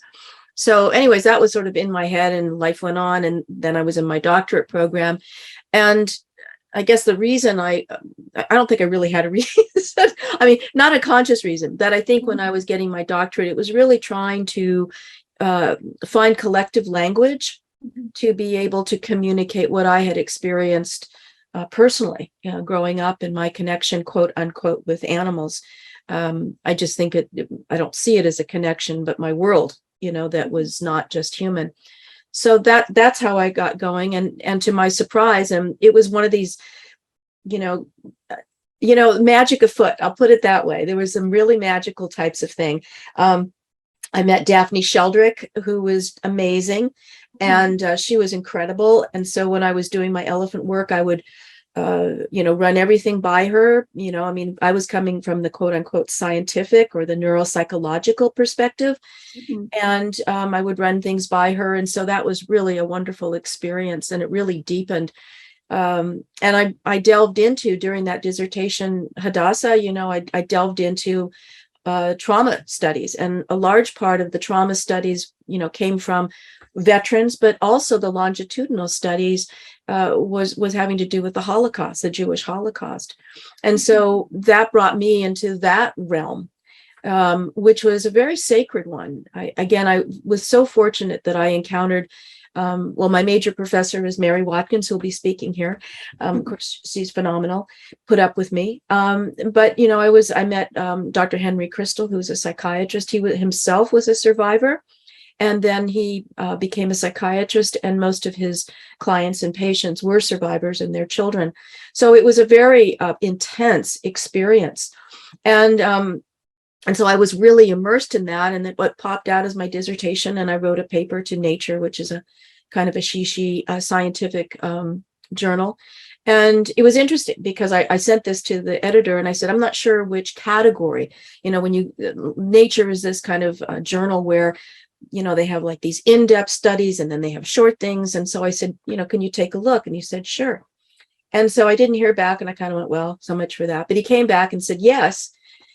So anyways, that was sort of in my head, and life went on. And then I was in my doctorate program. And I guess the reason I don't think I really had a reason, I mean, not a conscious reason, that I think when I was getting my doctorate, it was really trying to find collective language to be able to communicate what I had experienced personally, growing up, in my connection, quote unquote, with animals. I just think I don't see it as a connection, but my world, that was not just human. So that's how I got going. And to my surprise, and it was one of these, magic afoot, I'll put it that way. There was some really magical types of thing. I met Daphne Sheldrick, who was amazing, and she was incredible. And so when I was doing my elephant work, I would run everything by her. I was coming from the quote unquote scientific or the neuropsychological perspective, and I would run things by her. And so that was really a wonderful experience, and it really deepened. And I delved into, during that dissertation, Hadassah, I delved into trauma studies, and a large part of the trauma studies, came from veterans, but also the longitudinal studies was having to do with the Holocaust, the Jewish Holocaust. And so that brought me into that realm, which was a very sacred one. I was so fortunate that I encountered, my major professor is Mary Watkins, who'll be speaking here. Of course, she's phenomenal, put up with me. But I met Dr. Henry Crystal, who's a psychiatrist. He himself was a survivor. And then he became a psychiatrist, and most of his clients and patients were survivors and their children. So it was a very intense experience. And so I was really immersed in that. And then what popped out as my dissertation, and I wrote a paper to Nature, which is a kind of a she scientific journal. And it was interesting because I sent this to the editor, and I said, I'm not sure which category, when Nature is this kind of journal where they have like these in-depth studies, and then they have short things. And so I said, can you take a look? And he said, sure. And so I didn't hear back, and I kind of went, well, so much for that. But he came back and said, yes.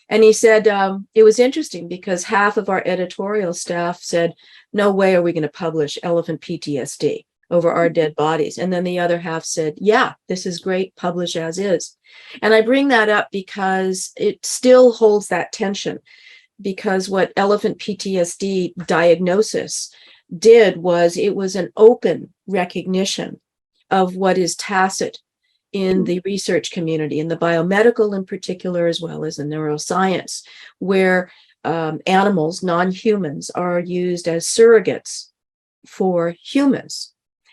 And he said, it was interesting because half of our editorial staff said, no way are we going to publish elephant PTSD over our dead bodies. And then the other half said, yeah, this is great, publish as is. And I bring that up because it still holds that tension. Because what elephant PTSD diagnosis did was it was an open recognition of what is tacit in the research community, in the biomedical in particular, as well as in neuroscience, where animals, non-humans, are used as surrogates for humans.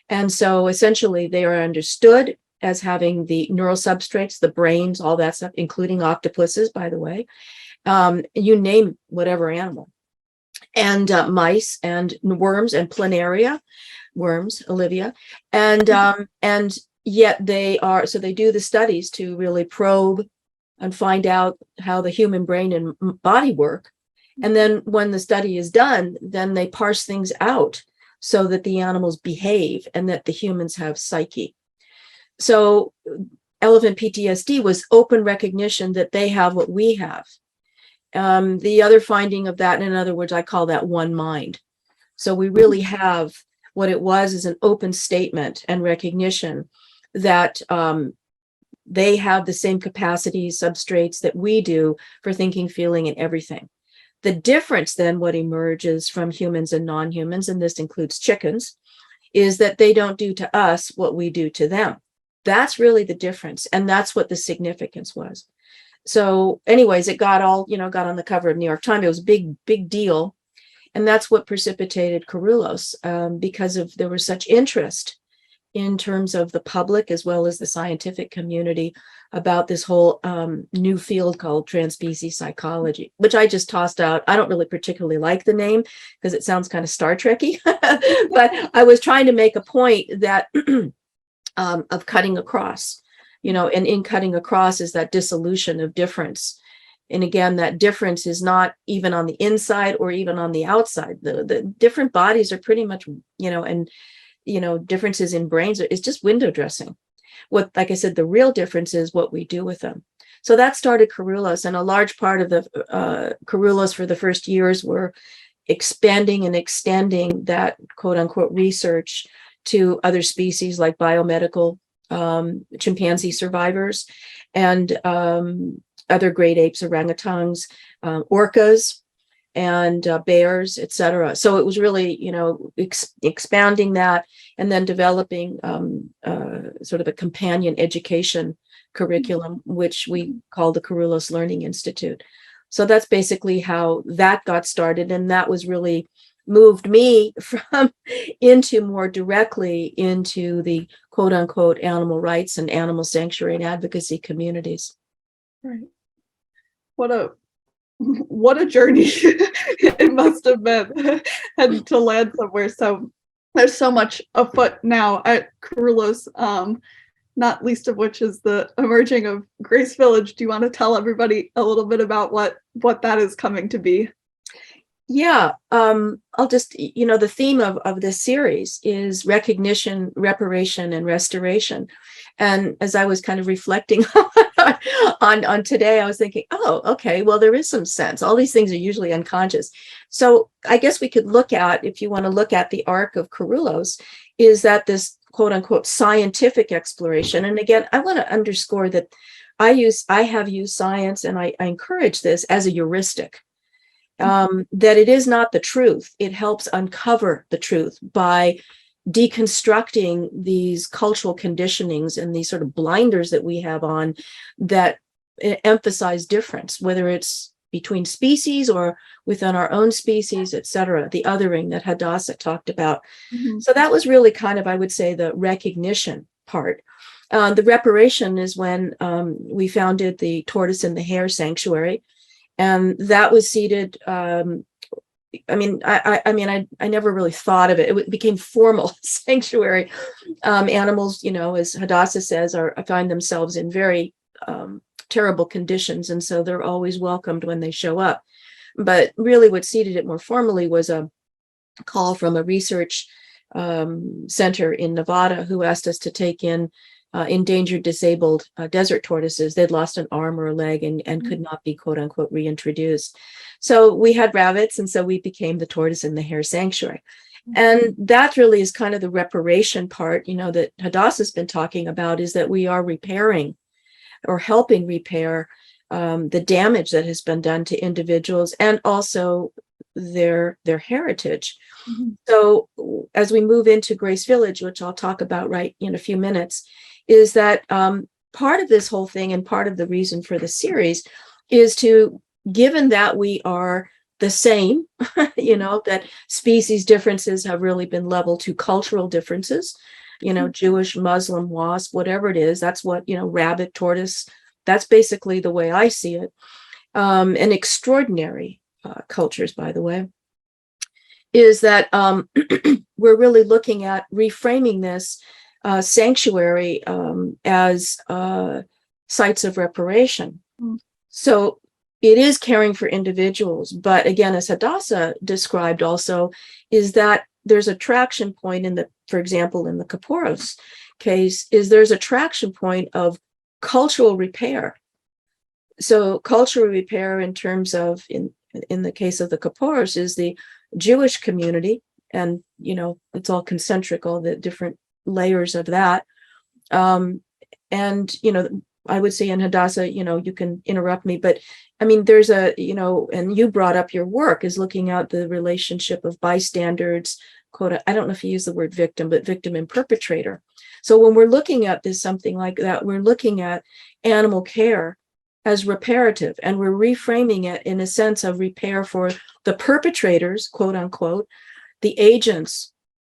And so essentially they are understood as having the neural substrates, the brains, all that stuff, including octopuses, by the way. You name whatever animal, and mice and worms and planaria worms, Olivia, and yet they do the studies to really probe and find out how the human brain and body work. And then when the study is done, then they parse things out so that the animals behave and that the humans have psyche. So elephant PTSD was open recognition that they have what we have. The other finding of that, in other words, I call that one mind. So we really have what it was is an open statement and recognition that they have the same capacities, substrates that we do for thinking, feeling, and everything. The difference then, what emerges from humans and non-humans, and this includes chickens, is that they don't do to us what we do to them. That's really the difference. And that's what the significance was. So anyways, it got on the cover of New York Times. It was a big deal. And that's what precipitated Kerulos, because there was such interest in terms of the public as well as the scientific community about this whole new field called transspecies psychology, which I just tossed out. I don't really particularly like the name because it sounds kind of Star Trek-y, but I was trying to make a point that of cutting across, and in cutting across is that dissolution of difference. And again, that difference is not even on the inside or even on the outside. The different bodies are pretty much, differences in brains is just window dressing. What, like I said, the real difference is what we do with them. So that started Kerulos, and a large part of the Kerulos for the first years were expanding and extending that quote unquote research to other species like biomedical chimpanzee survivors and other great apes, orangutans, orcas, and bears, etc. So it was really, expanding that and then developing sort of a companion education curriculum, which we call the Kerulos Learning Institute. So that's basically how that got started. And that was really moved me from into more directly into the quote unquote animal rights and animal sanctuary and advocacy communities. Right. What a journey it must have been and to land somewhere. So there's so much afoot now at Kerulos, not least of which is the emerging of Grace Village. Do you want to tell everybody a little bit about what that is coming to be? Yeah, I'll just, the theme of this series is recognition, reparation, and restoration. And as I was kind of reflecting on today, I was thinking, oh, okay, well, there is some sense. All these things are usually unconscious. So I guess we could look at, if you want to look at the arc of Kerulos, is that this quote unquote scientific exploration. And again, I want to underscore that I have used science, and I encourage this as a heuristic. That it is not the truth. It helps uncover the truth by deconstructing these cultural conditionings and these sort of blinders that we have on that emphasize difference, whether it's between species or within our own species, et cetera, the othering that Hadassah talked about. Mm-hmm. So that was really kind of, I would say, the recognition part. The reparation is when we founded the Tortoise and the Hare Sanctuary. And that was seated. I never really thought of it. It became formal sanctuary. Animals, as Hadassah says, find themselves in very terrible conditions, and so they're always welcomed when they show up. But really, what seated it more formally was a call from a research center in Nevada who asked us to take in endangered, disabled desert tortoises. They'd lost an arm or a leg and could not be, quote unquote, reintroduced. So we had rabbits, and so we became the Tortoise and the Hare Sanctuary. And that really is kind of the reparation part, that Hadassah's been talking about, is that we are repairing or helping repair the damage that has been done to individuals and also their heritage. Mm-hmm. So as we move into Grace Village, which I'll talk about right in a few minutes, is that part of this whole thing and part of the reason for the series is to, given that we are the same, that species differences have really been leveled to cultural differences, Jewish, Muslim, WASP, whatever it is, that's what, rabbit, tortoise, that's basically the way I see it. And extraordinary cultures, by the way, is that we're really looking at reframing this sanctuary as sites of reparation. Mm. So it is caring for individuals, but again, as Hadassah described also, is that there's a traction point for example, in the Kerulos case, there's a traction point of cultural repair. So cultural repair in terms of, in the case of the Kerulos, is the Jewish community, and it's all concentric, all the different layers of that. And I would say, in Hadassah, you can interrupt me, but I mean, there's and you brought up your work is looking at the relationship of bystanders, quote, I don't know if you use the word victim, but victim and perpetrator. So when we're looking at this, something like that, we're looking at animal care as reparative, and we're reframing it in a sense of repair for the perpetrators, quote unquote, the agents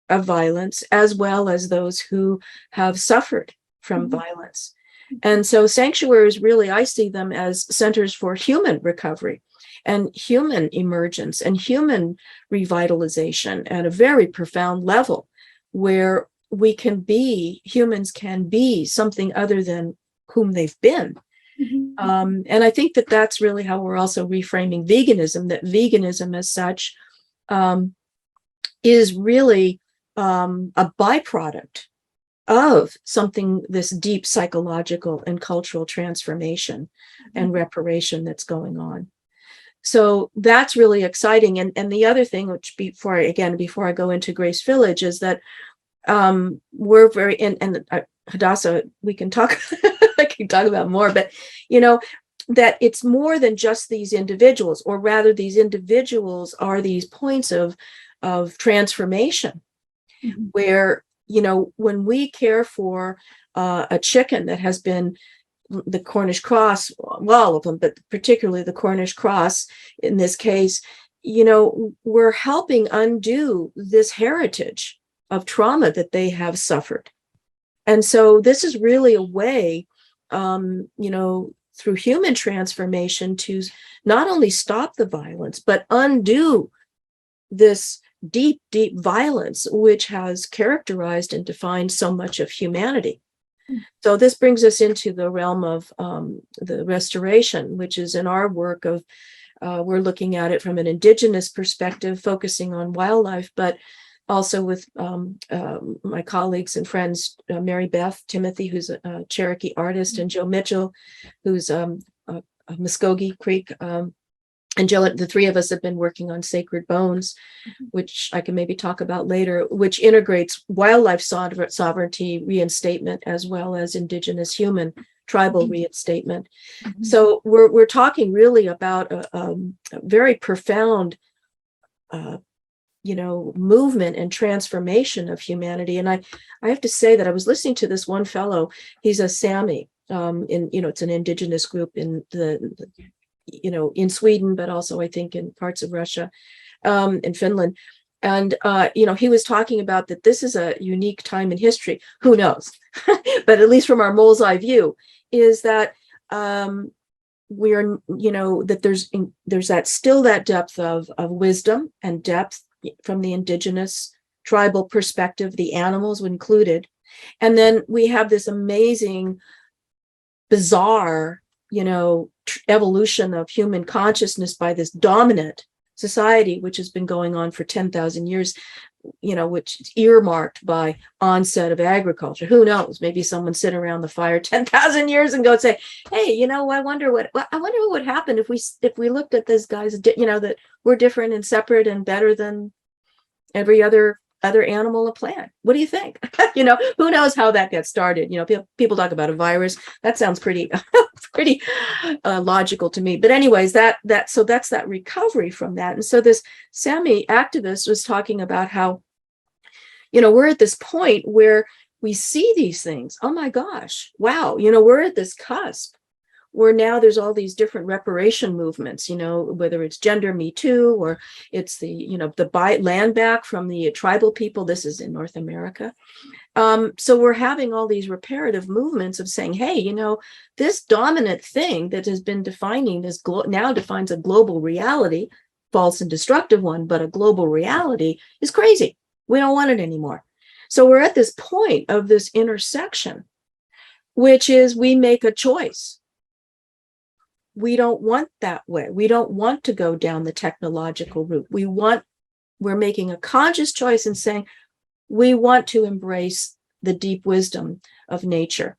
of violence, as well as those who have suffered from violence. And so sanctuaries, really, I see them as centers for human recovery and human emergence and human revitalization at a very profound level, where humans can be something other than whom they've been. Mm-hmm. And I think that that's really how we're also reframing veganism, that veganism as such is really a byproduct of something, this deep psychological and cultural transformation and reparation that's going on. So that's really exciting. And the other thing, which before I go into Grace Village, is that we're very, and Hadassah, we can talk, I can talk about more, but that it's more than just these individuals, or rather these individuals are these points of transformation, where, when we care for a chicken that has been the Cornish cross, well, all of them, but particularly the Cornish cross in this case, we're helping undo this heritage of trauma that they have suffered. And so this is really a way, through human transformation, to not only stop the violence, but undo this deep, deep violence, which has characterized and defined so much of humanity. So this brings us into the realm of the restoration, which is in our work of, we're looking at it from an indigenous perspective, focusing on wildlife, but also with my colleagues and friends, Mary Beth Timothy, who's a Cherokee artist, and Joe Mitchell, who's a Muskogee Creek. And Joe, the three of us have been working on Sacred Bones, which I can maybe talk about later, which integrates wildlife sovereignty reinstatement as well as indigenous human tribal reinstatement. So we're talking really about a very profound movement and transformation of humanity. And I have to say that I was listening to this one fellow. He's a Sami, it's an indigenous group in in Sweden, but also I think in parts of Russia, and Finland. And, he was talking about that this is a unique time in history. Who knows? But at least from our mole's eye view, is that we are, that there's that depth of wisdom and depth from the indigenous tribal perspective, the animals included. And then we have this amazing, bizarre, evolution of human consciousness by this dominant society, which has been going on for 10,000 years, which is earmarked by onset of agriculture. Who knows? Maybe someone sit around the fire 10,000 years and go and say, hey, I wonder what would happen if we looked at this guys, that we're different and separate and better than every other animal or plant. What do you think? Who knows how that gets started? People talk about a virus. That sounds pretty logical to me. But anyways, so that's that recovery from that. And so this Sami activist was talking about how, we're at this point where we see these things. Oh my gosh, wow. We're at this cusp where now there's all these different reparation movements, whether it's gender Me Too, or it's the buy land back from the tribal people. This is in North America. So we're having all these reparative movements of saying, hey, this dominant thing that has been defining this now defines a global reality, false and destructive one, but a global reality is crazy. We don't want it anymore. So we're at this point of this intersection, which is we make a choice. We don't want that way. We don't want to go down the technological route. We're making a conscious choice and saying, we want to embrace the deep wisdom of nature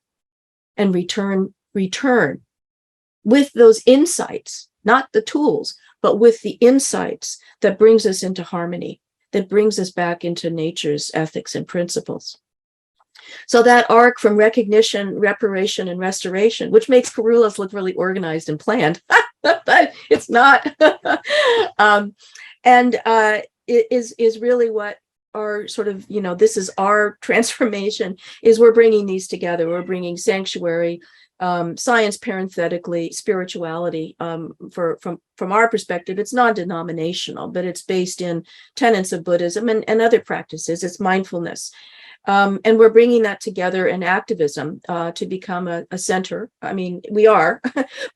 and return with those insights, not the tools, but with the insights that brings us into harmony, that brings us back into nature's ethics and principles. So that arc from recognition, reparation, and restoration, which makes Kerulos look really organized and planned, but it's not. It is really what our sort of, this is our transformation, is we're bringing these together. We're bringing sanctuary, science, parenthetically, spirituality. From our perspective, it's non-denominational, but it's based in tenets of Buddhism and other practices. It's mindfulness. And we're bringing that together in activism to become a center. I mean, we are,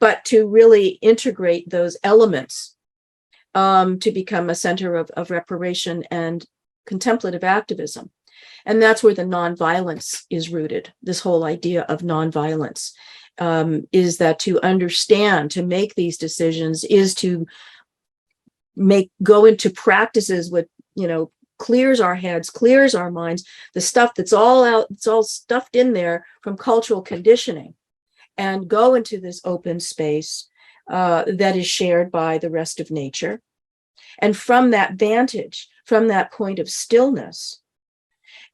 but to really integrate those elements to become a center of reparation and contemplative activism. And that's where the nonviolence is rooted. This whole idea of nonviolence is that to understand, to make these decisions is to go into practices with, clears our heads, clears our minds, the stuff that's all out, it's all stuffed in there from cultural conditioning, and go into this open space that is shared by the rest of nature. And from that vantage, from that point of stillness,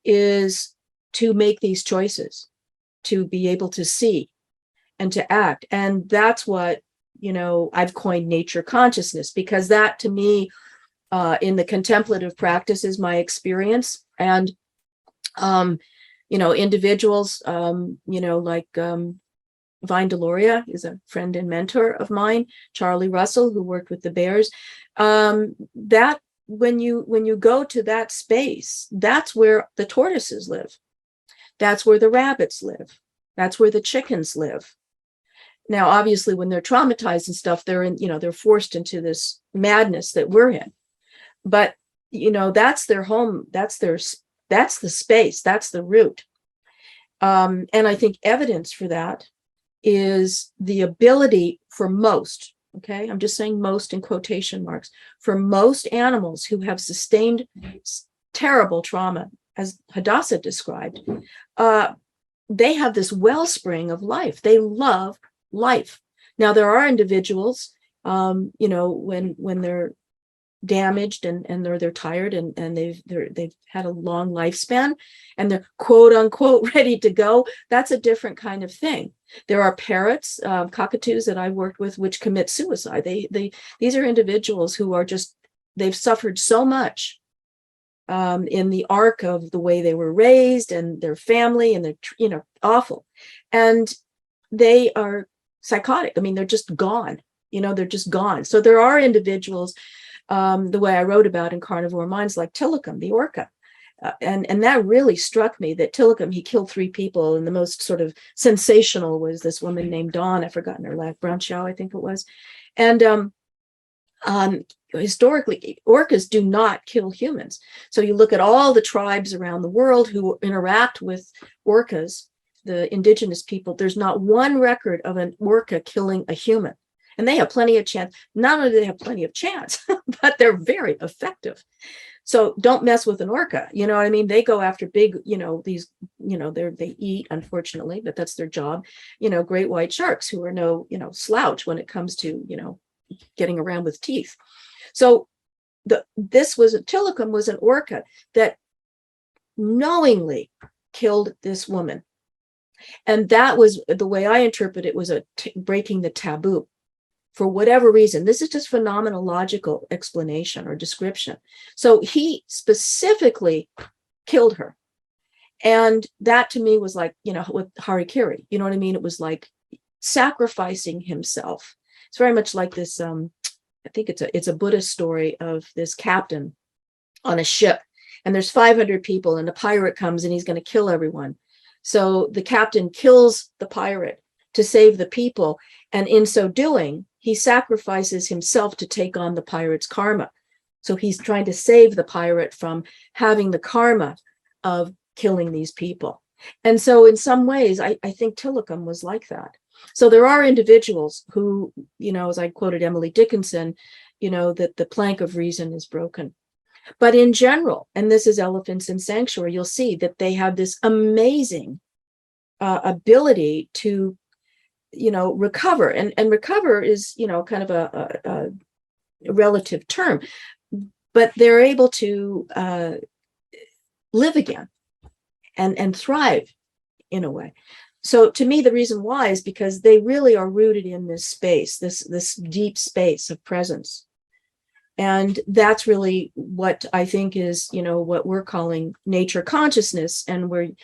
is to make these choices, to be able to see and to act. And that's what, I've coined nature consciousness, because that to me, in the contemplative practice, is my experience. And, individuals, like Vine Deloria is a friend and mentor of mine, Charlie Russell, who worked with the bears, that when you go to that space, that's where the tortoises live. That's where the rabbits live. That's where the chickens live. Now, obviously, when they're traumatized and stuff, they're forced into this madness that we're in. But, that's their home. That's the space. That's the root. And I think evidence for that is the ability for most, okay, I'm just saying most in quotation marks, for most animals who have sustained terrible trauma, as Hadassah described, they have this wellspring of life. They love life. Now, there are individuals, when they're damaged and they're tired and they've had a long lifespan and they're quote unquote ready to go, that's a different kind of thing. There are parrots, cockatoos that I worked with, which commit suicide. These are individuals who are they've suffered so much in the arc of the way they were raised and their family, and they're, awful. And they are psychotic. I mean, they're just gone, they're just gone. So there are individuals, the way I wrote about in Carnivore Minds, like Tikkun, the orca. And that really struck me, that Tikkun, he killed 3 people. And the most sort of sensational was this woman named Dawn. I've forgotten her last, Bradshaw, I think it was. And historically, orcas do not kill humans. So you look at all the tribes around the world who interact with orcas, the indigenous people, there's not one record of an orca killing a human. And they have plenty of chance. Not only do they have plenty of chance, but they're very effective. So don't mess with an orca. You know what I mean? They go after big, these, they eat, unfortunately, but that's their job, great white sharks, who are no, slouch when it comes to, getting around with teeth. So Tikkun was an orca that knowingly killed this woman. And that was, the way I interpret it, was breaking the taboo. For whatever reason, this is just phenomenological explanation or description. So he specifically killed her. And that to me was like, with Harikiri, you know what I mean? It was like sacrificing himself. It's very much like this, I think it's a Buddhist story of this captain on a ship. And there's 500 people and a pirate comes and he's going to kill everyone. So the captain kills the pirate to save the people. And in so doing, he sacrifices himself to take on the pirate's karma. So he's trying to save the pirate from having the karma of killing these people. And so in some ways, I think Tikkun was like that. So there are individuals who, as I quoted Emily Dickinson, that the plank of reason is broken. But in general, and this is Elephants in Sanctuary, you'll see that they have this amazing ability to recover, and recover is, kind of a relative term, but they're able to live again and thrive in a way. So to me, the reason why is because they really are rooted in this space, this deep space of presence. And that's really what I think is, what we're calling nature consciousness. And we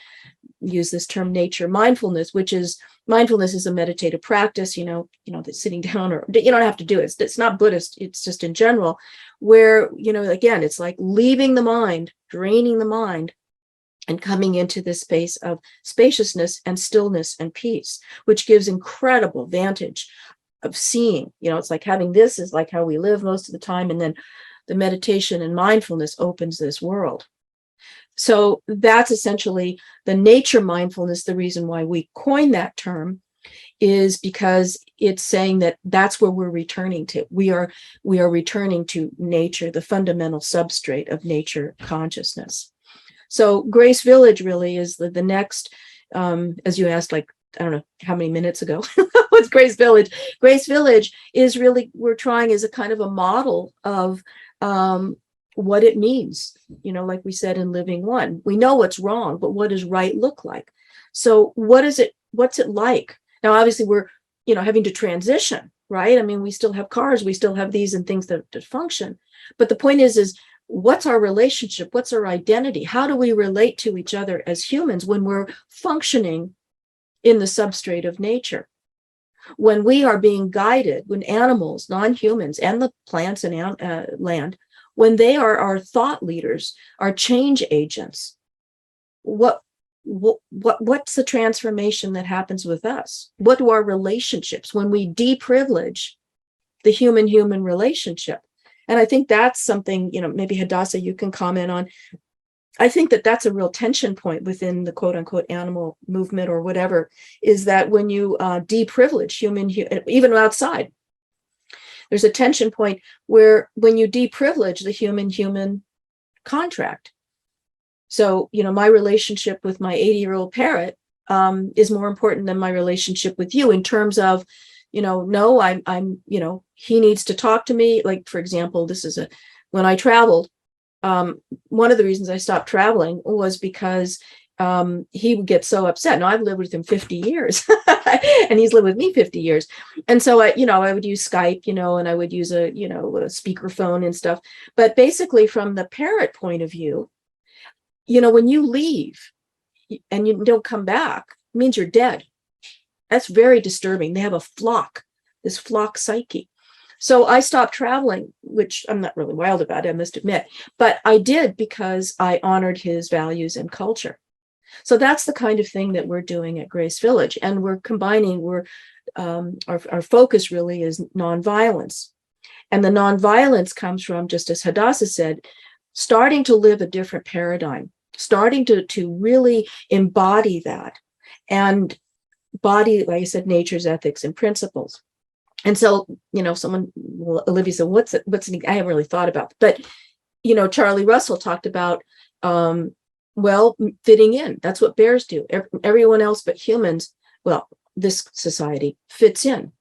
use this term nature mindfulness, which is, mindfulness is a meditative practice, that's sitting down, or you don't have to do it. It's not Buddhist. It's just in general, where, again, it's like leaving the mind, draining the mind, and coming into this space of spaciousness and stillness and peace, which gives incredible vantage of seeing. It's like having this is like how we live most of the time. And then the meditation and mindfulness opens this world. So that's essentially the nature mindfulness. The reason why we coined that term is because it's saying that that's where we're returning to. We are returning to nature, the fundamental substrate of nature consciousness. So Grace Village really is the next, as you asked, like, I don't know how many minutes ago, what's Grace Village? Grace Village is really, we're trying as a kind of a model of what it means. You know, like we said in Living One, we know what's wrong, but what does right look like? So what's it like? Now, obviously we're, you know, having to transition, right? I mean, we still have cars, we still have these and things that function. But the point is what's our relationship? What's our identity? How do we relate to each other as humans when we're functioning in the substrate of nature? When we are being guided, when animals, non-humans, and the plants and land, when they are our thought leaders, our change agents, what's the transformation that happens with us? What do our relationships when we deprivilege the human-human relationship? And I think that's something, you know, maybe Hadassah, you can comment on. I think that that's a real tension point within the quote unquote animal movement or whatever, is that when you deprivilege human, even outside, there's a tension point where when you deprivilege the human contract. So, you know, my relationship with my 80-year-old parrot is more important than my relationship with you in terms of, you know, no, I'm, you know, he needs to talk to me. Like, for example, when I traveled, one of the reasons I stopped traveling was because he would get so upset. Now, I've lived with him 50 years and he's lived with me 50 years. And so I would use Skype, you know, and I would use a speakerphone and stuff. But basically from the parrot point of view, you know, when you leave and you don't come back, it means you're dead. That's very disturbing. They have this flock psyche. So I stopped traveling, which I'm not really wild about, I must admit, but I did because I honored his values and culture. So that's the kind of thing that we're doing at Grace Village. And we're combining, our focus really is nonviolence. And the nonviolence comes from, just as Hadassah said, starting to live a different paradigm, starting to really embody that and body, like I said, nature's ethics and principles. And so, you know, Olivia said, what's it? I haven't really thought about, but, you know, Charlie Russell talked about, fitting in. That's what bears do. Everyone else but humans, well, this society fits in.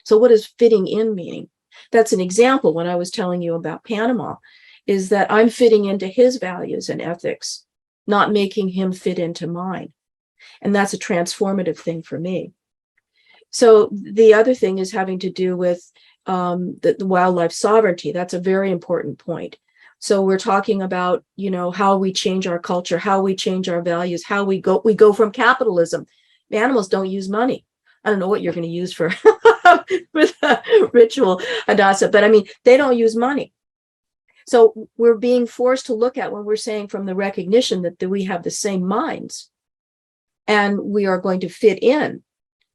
So what does fitting in meaning? That's an example when I was telling you about Panama, is that I'm fitting into his values and ethics, not making him fit into mine. And that's a transformative thing for me. So the other thing is having to do with the wildlife sovereignty. That's a very important point. So we're talking about, you know, how we change our culture, how we change our values, how we go from capitalism. The animals don't use money. I don't know what you're going to use for the ritual, Hadassah, but I mean, they don't use money. So we're being forced to look at, when we're saying from the recognition that we have the same minds and we are going to fit in,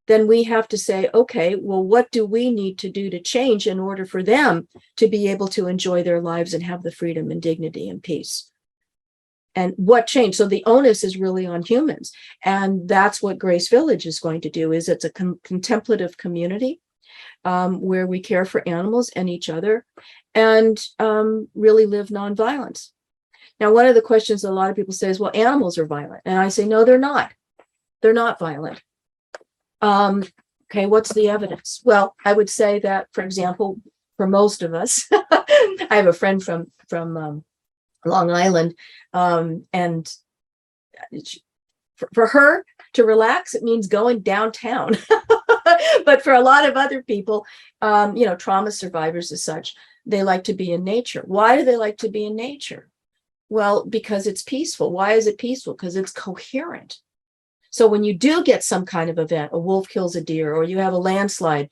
then we have to say, okay, well, what do we need to do to change in order for them to be able to enjoy their lives and have the freedom and dignity and peace? And what change? So the onus is really on humans. And that's what Grace Village is going to do, is it's a contemplative community where we care for animals and each other and really live nonviolence. Now, one of the questions a lot of people say is, well, animals are violent. And I say, no, they're not. They're not violent. Okay, what's the evidence? Well, I would say that, for example, for most of us, I have a friend from Long Island, and for her to relax, it means going downtown. But for a lot of other people, you know, trauma survivors as such, they like to be in nature. Why do they like to be in nature? Well, because it's peaceful. Why is it peaceful? Because it's coherent. So when you do get some kind of event, a wolf kills a deer, or you have a landslide,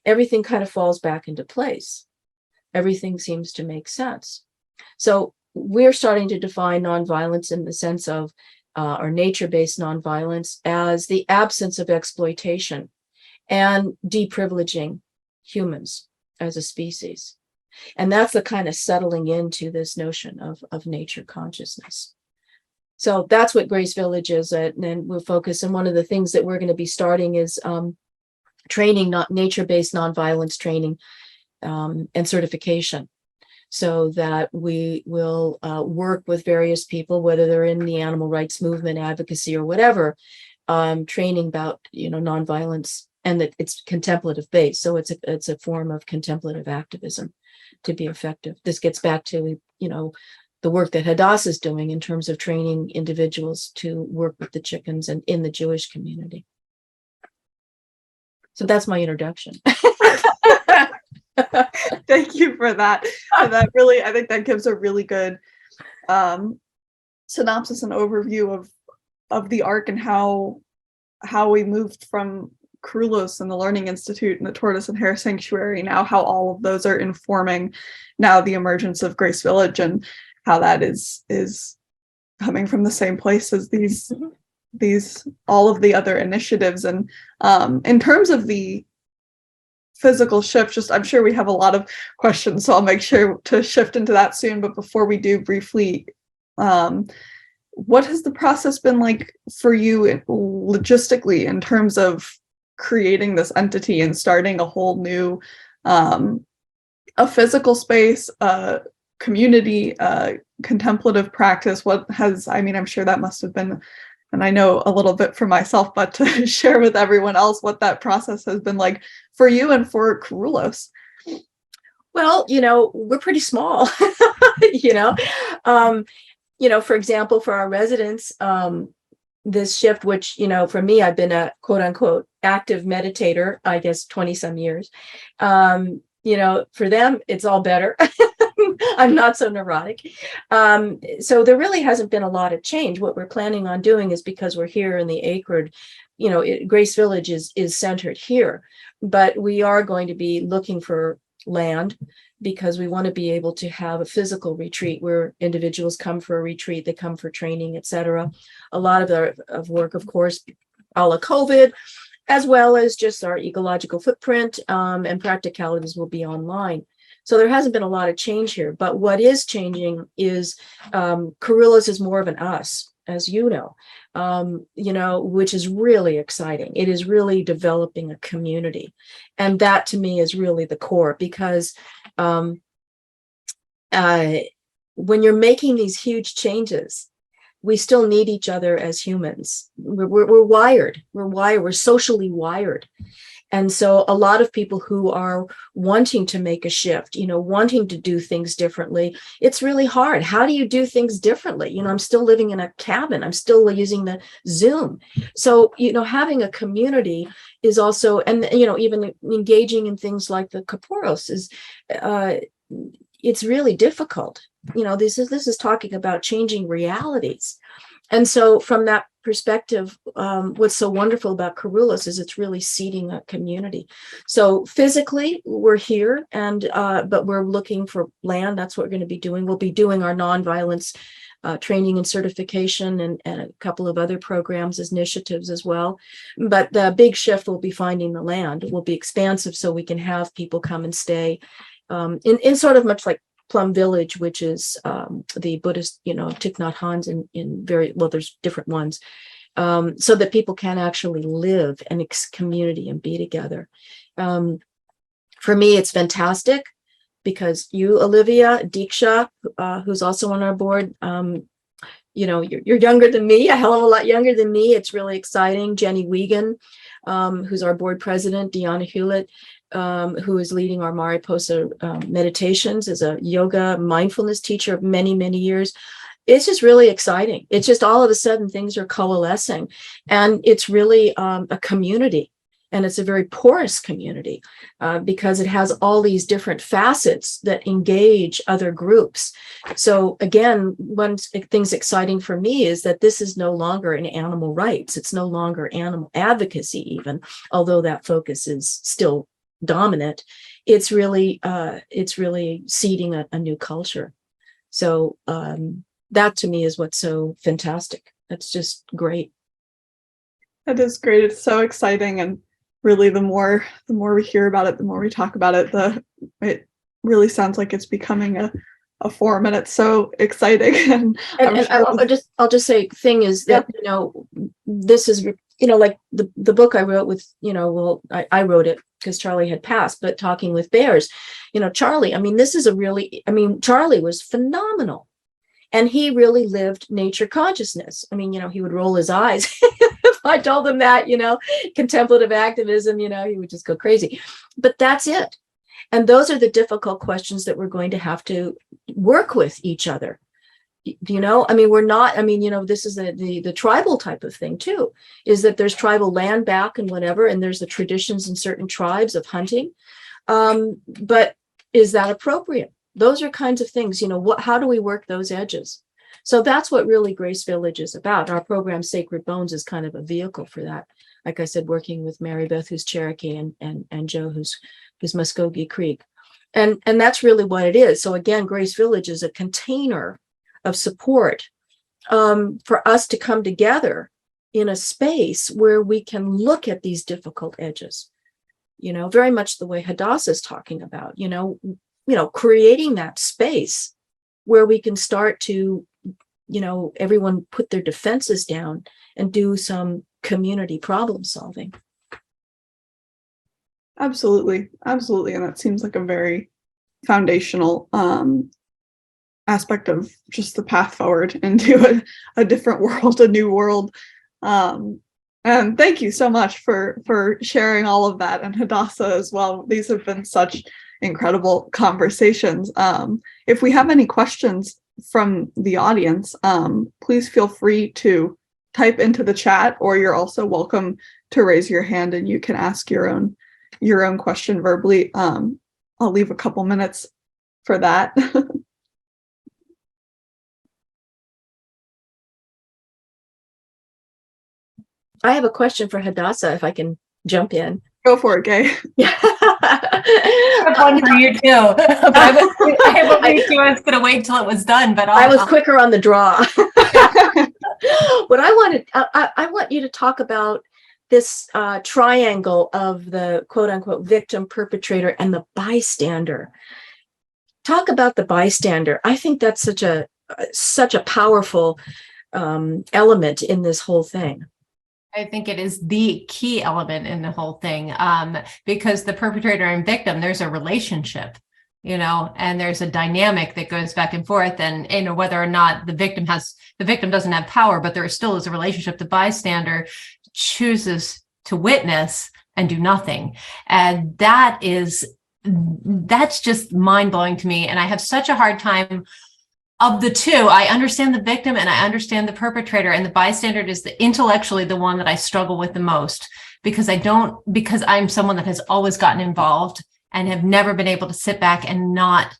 everything kind of falls back into place. Everything seems to make sense. So we're starting to define nonviolence in the sense of, or nature-based nonviolence, as the absence of exploitation and deprivileging humans as a species. And that's the kind of settling into this notion of nature consciousness. So that's what Grace Village is, and then we'll focus. And one of the things that we're going to be starting is training, not nature-based nonviolence training, and certification, so that we will work with various people, whether they're in the animal rights movement, advocacy, or whatever, training about, nonviolence, and that it's contemplative based. So it's a form of contemplative activism to be effective. This gets back to, the work that Hadassah is doing in terms of training individuals to work with the chickens and in the Jewish community. So that's my introduction. Thank you for that. And that really, I think that gives a really good synopsis and overview of the arc and how we moved from Kerulos and the Learning Institute and the Tortoise and Hare Sanctuary, now how all of those are informing now the emergence of Grace Village, and how that is coming from the same place as these all of the other initiatives. And in terms of the physical shift, just I'm sure we have a lot of questions, so I'll make sure to shift into that soon. But before we do, briefly, what has the process been like for you logistically in terms of creating this entity and starting a whole new a physical space, community, contemplative practice? I'm sure that must have been, and I know a little bit for myself, but to share with everyone else what that process has been like for you and for Kerulos. Well, we're pretty small, for example, for our residents, this shift, which, for me, I've been a quote unquote active meditator, I guess, 20 some years. For them, it's all better. I'm not so neurotic. So there really hasn't been a lot of change. What we're planning on doing is, because we're here in the acreage, Grace Village is centered here, but we are going to be looking for land, because we want to be able to have a physical retreat where individuals come for a retreat, they come for training, etc. A lot of our work, of course, a la COVID, as well as just our ecological footprint and practicalities will be online. So there hasn't been a lot of change here, but what is changing is Kerulos is more of an us, as you know, which is really exciting. It is really developing a community. And that to me is really the core, because when you're making these huge changes, we still need each other as humans. We're wired. We're socially wired. And so a lot of people who are wanting to make a shift, wanting to do things differently, it's really hard. How do you do things differently? I'm still living in a cabin. I'm still using the Zoom. So, having a community is also, and, even engaging in things like the Tortoise is, it's really difficult. This is talking about changing realities. And so from that perspective, what's so wonderful about Kerulos is it's really seeding a community. So physically we're here, and but we're looking for land. That's what we're going to be doing. We'll be doing our nonviolence training and certification, and a couple of other programs, initiatives as well. But the big shift will be finding the land. It will be expansive, so we can have people come and stay in sort of much like Plum Village, which is the Buddhist, Thich Nhat Hanh's in very, well, there's different ones, so that people can actually live in community and be together. For me, it's fantastic, because you, Olivia, Deeksha, who's also on our board, you're younger than me, a hell of a lot younger than me. It's really exciting. Jenny Wiegand, who's our board president, Deanna Hewlett, who is leading our Mariposa meditations, as a yoga mindfulness teacher of many, many years. It's just really exciting. It's just all of a sudden things are coalescing, and it's really a community, and it's a very porous community because it has all these different facets that engage other groups. So again, one thing's exciting for me is that this is no longer an animal rights. It's no longer animal advocacy even, although that focus is still dominant. It's really seeding a new culture. So that to me is what's so fantastic. That's just great. That is great. It's so exciting, and really the more we hear about it, the more we talk about it, it really sounds like it's becoming a forum, and it's so exciting. And I'll just say, thing is that, this is, like the book I wrote with, I wrote it because Charlie had passed, but Talking with Bears, Charlie, Charlie was phenomenal. And he really lived nature consciousness. He would roll his eyes if I told him that, contemplative activism, he would just go crazy. But that's it. And those are the difficult questions that we're going to have to work with each other. We're not, this is the tribal type of thing too, is that there's tribal land back and whatever, and there's the traditions in certain tribes of hunting. But is that appropriate? Those are kinds of things, how do we work those edges? So that's what really Grace Village is about. Our program, Sacred Bones, is kind of a vehicle for that. Like I said, working with Mary Beth, who's Cherokee, and Joe, who's Muskogee Creek. And that's really what it is. So again, Grace Village is a container of support for us to come together in a space where we can look at these difficult edges, very much the way Hadassah is talking about, creating that space where we can start to, everyone put their defenses down and do some community problem solving. Absolutely. And that seems like a very foundational aspect of just the path forward into a different world, a new world. And thank you so much for sharing all of that, and Hadassah as well. These have been such incredible conversations. If we have any questions from the audience, please feel free to type into the chat, or you're also welcome to raise your hand and you can ask your own question verbally. I'll leave a couple minutes for that. I have a question for Hadassah, if I can jump in. Go for it, Gay. I have one for you too. But I was going to wait till it was done, but I was quicker on the draw. What I want you to talk about this triangle of the quote unquote victim, perpetrator, and the bystander. Talk about the bystander. I think that's such a powerful element in this whole thing. I think it is the key element in the whole thing, because the perpetrator and victim, there's a relationship, and there's a dynamic that goes back and forth, and whether or not the victim doesn't have power, but there still is a relationship. The bystander chooses to witness and do nothing, and that's just mind-blowing to me. And I have such a hard time. Of the two, I understand the victim and I understand the perpetrator, and the bystander is intellectually the one that I struggle with the most, because I'm someone that has always gotten involved and have never been able to sit back and not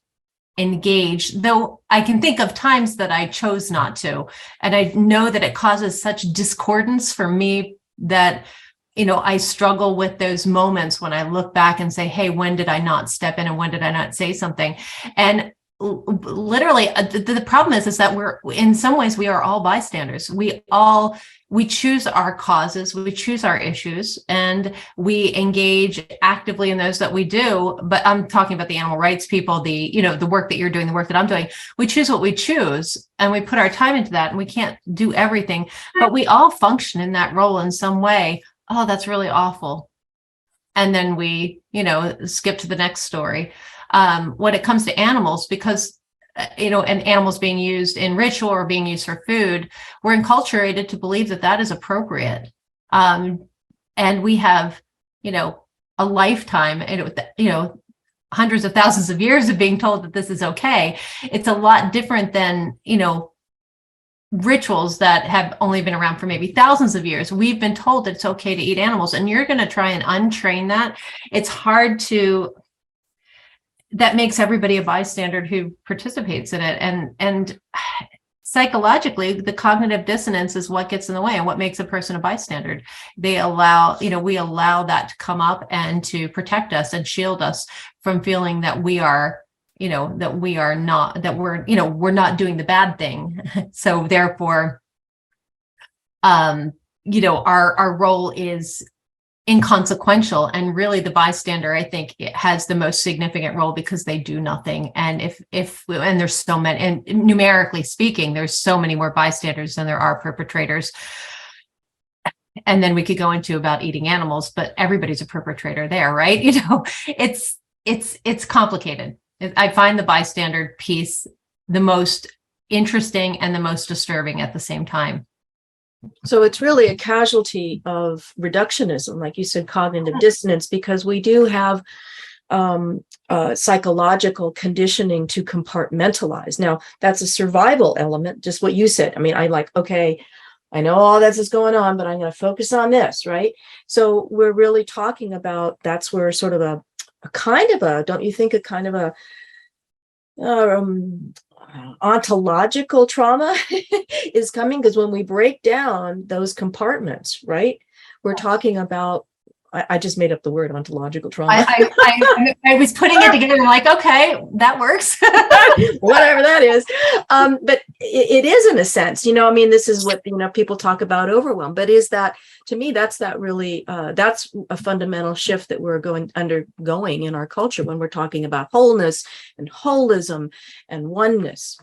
engage, though I can think of times that I chose not to. And I know that it causes such discordance for me that, I struggle with those moments when I look back and say, hey, when did I not step in and when did I not say something? And literally the problem is that we're, in some ways, we are all bystanders. We choose our causes, we choose our issues, and we engage actively in those that we do. But I'm talking about the animal rights people, the work that you're doing, the work that I'm doing. We choose what we choose and we put our time into that, and we can't do everything, but we all function in that role in some way. Oh, that's really awful. And then we, skip to the next story. When it comes to animals, because, and animals being used in ritual or being used for food, we're enculturated to believe that is appropriate. And we have, a lifetime, hundreds of thousands of years of being told that this is okay. It's a lot different than, rituals that have only been around for maybe thousands of years. We've been told that it's okay to eat animals, and you're going to try and untrain that. It's hard to. That makes everybody a bystander who participates in it. And psychologically, the cognitive dissonance is what gets in the way and what makes a person a bystander. We allow that to come up and to protect us and shield us from feeling that we're not doing the bad thing. So therefore, our role is inconsequential, and really the bystander, I think, it has the most significant role because they do nothing. And and there's so many, and numerically speaking, there's so many more bystanders than there are perpetrators. And then we could go into about eating animals, but everybody's a perpetrator there, right? It's complicated. I find the bystander piece the most interesting and the most disturbing at the same time. So it's really a casualty of reductionism, like you said, cognitive dissonance, because we do have psychological conditioning to compartmentalize. Now, that's a survival element, just what you said. I mean, okay, I know all this is going on, but I'm going to focus on this, right? So we're really talking about, that's where sort of a kind of a, don't you think, a kind of a ontological trauma is coming? Because when we break down those compartments, right, we're talking about, I just made up the word ontological trauma. I was putting it together. I'm like, okay, that works. Whatever that is. But it is, in a sense, I mean, this is what, people talk about overwhelm, but is that, to me, that's that's a fundamental shift that we're undergoing in our culture when we're talking about wholeness and holism and oneness.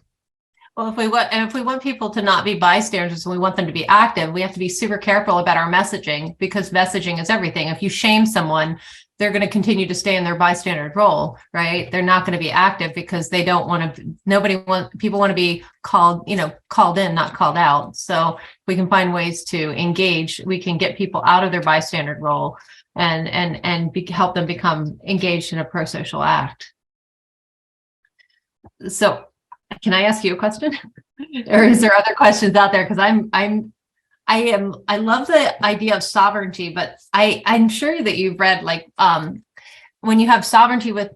Well, if we want people to not be bystanders and we want them to be active, we have to be super careful about our messaging, because messaging is everything. If you shame someone, they're going to continue to stay in their bystander role, right? They're not going to be active because they don't want to. People want to be called in, not called out. So we can find ways to engage. We can get people out of their bystander role and help them become engaged in a pro-social act. So, can I ask you a question? Or is there other questions out there? Because I love the idea of sovereignty, but I'm sure that you've read, like, when you have sovereignty with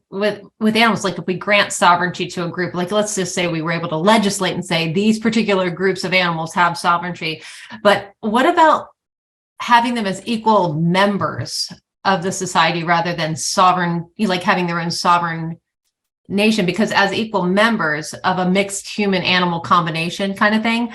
animals, like if we grant sovereignty to a group, like let's just say we were able to legislate and say these particular groups of animals have sovereignty, but what about having them as equal members of the society rather than sovereign, like having their own sovereign nation? Because as equal members of a mixed human animal combination kind of thing,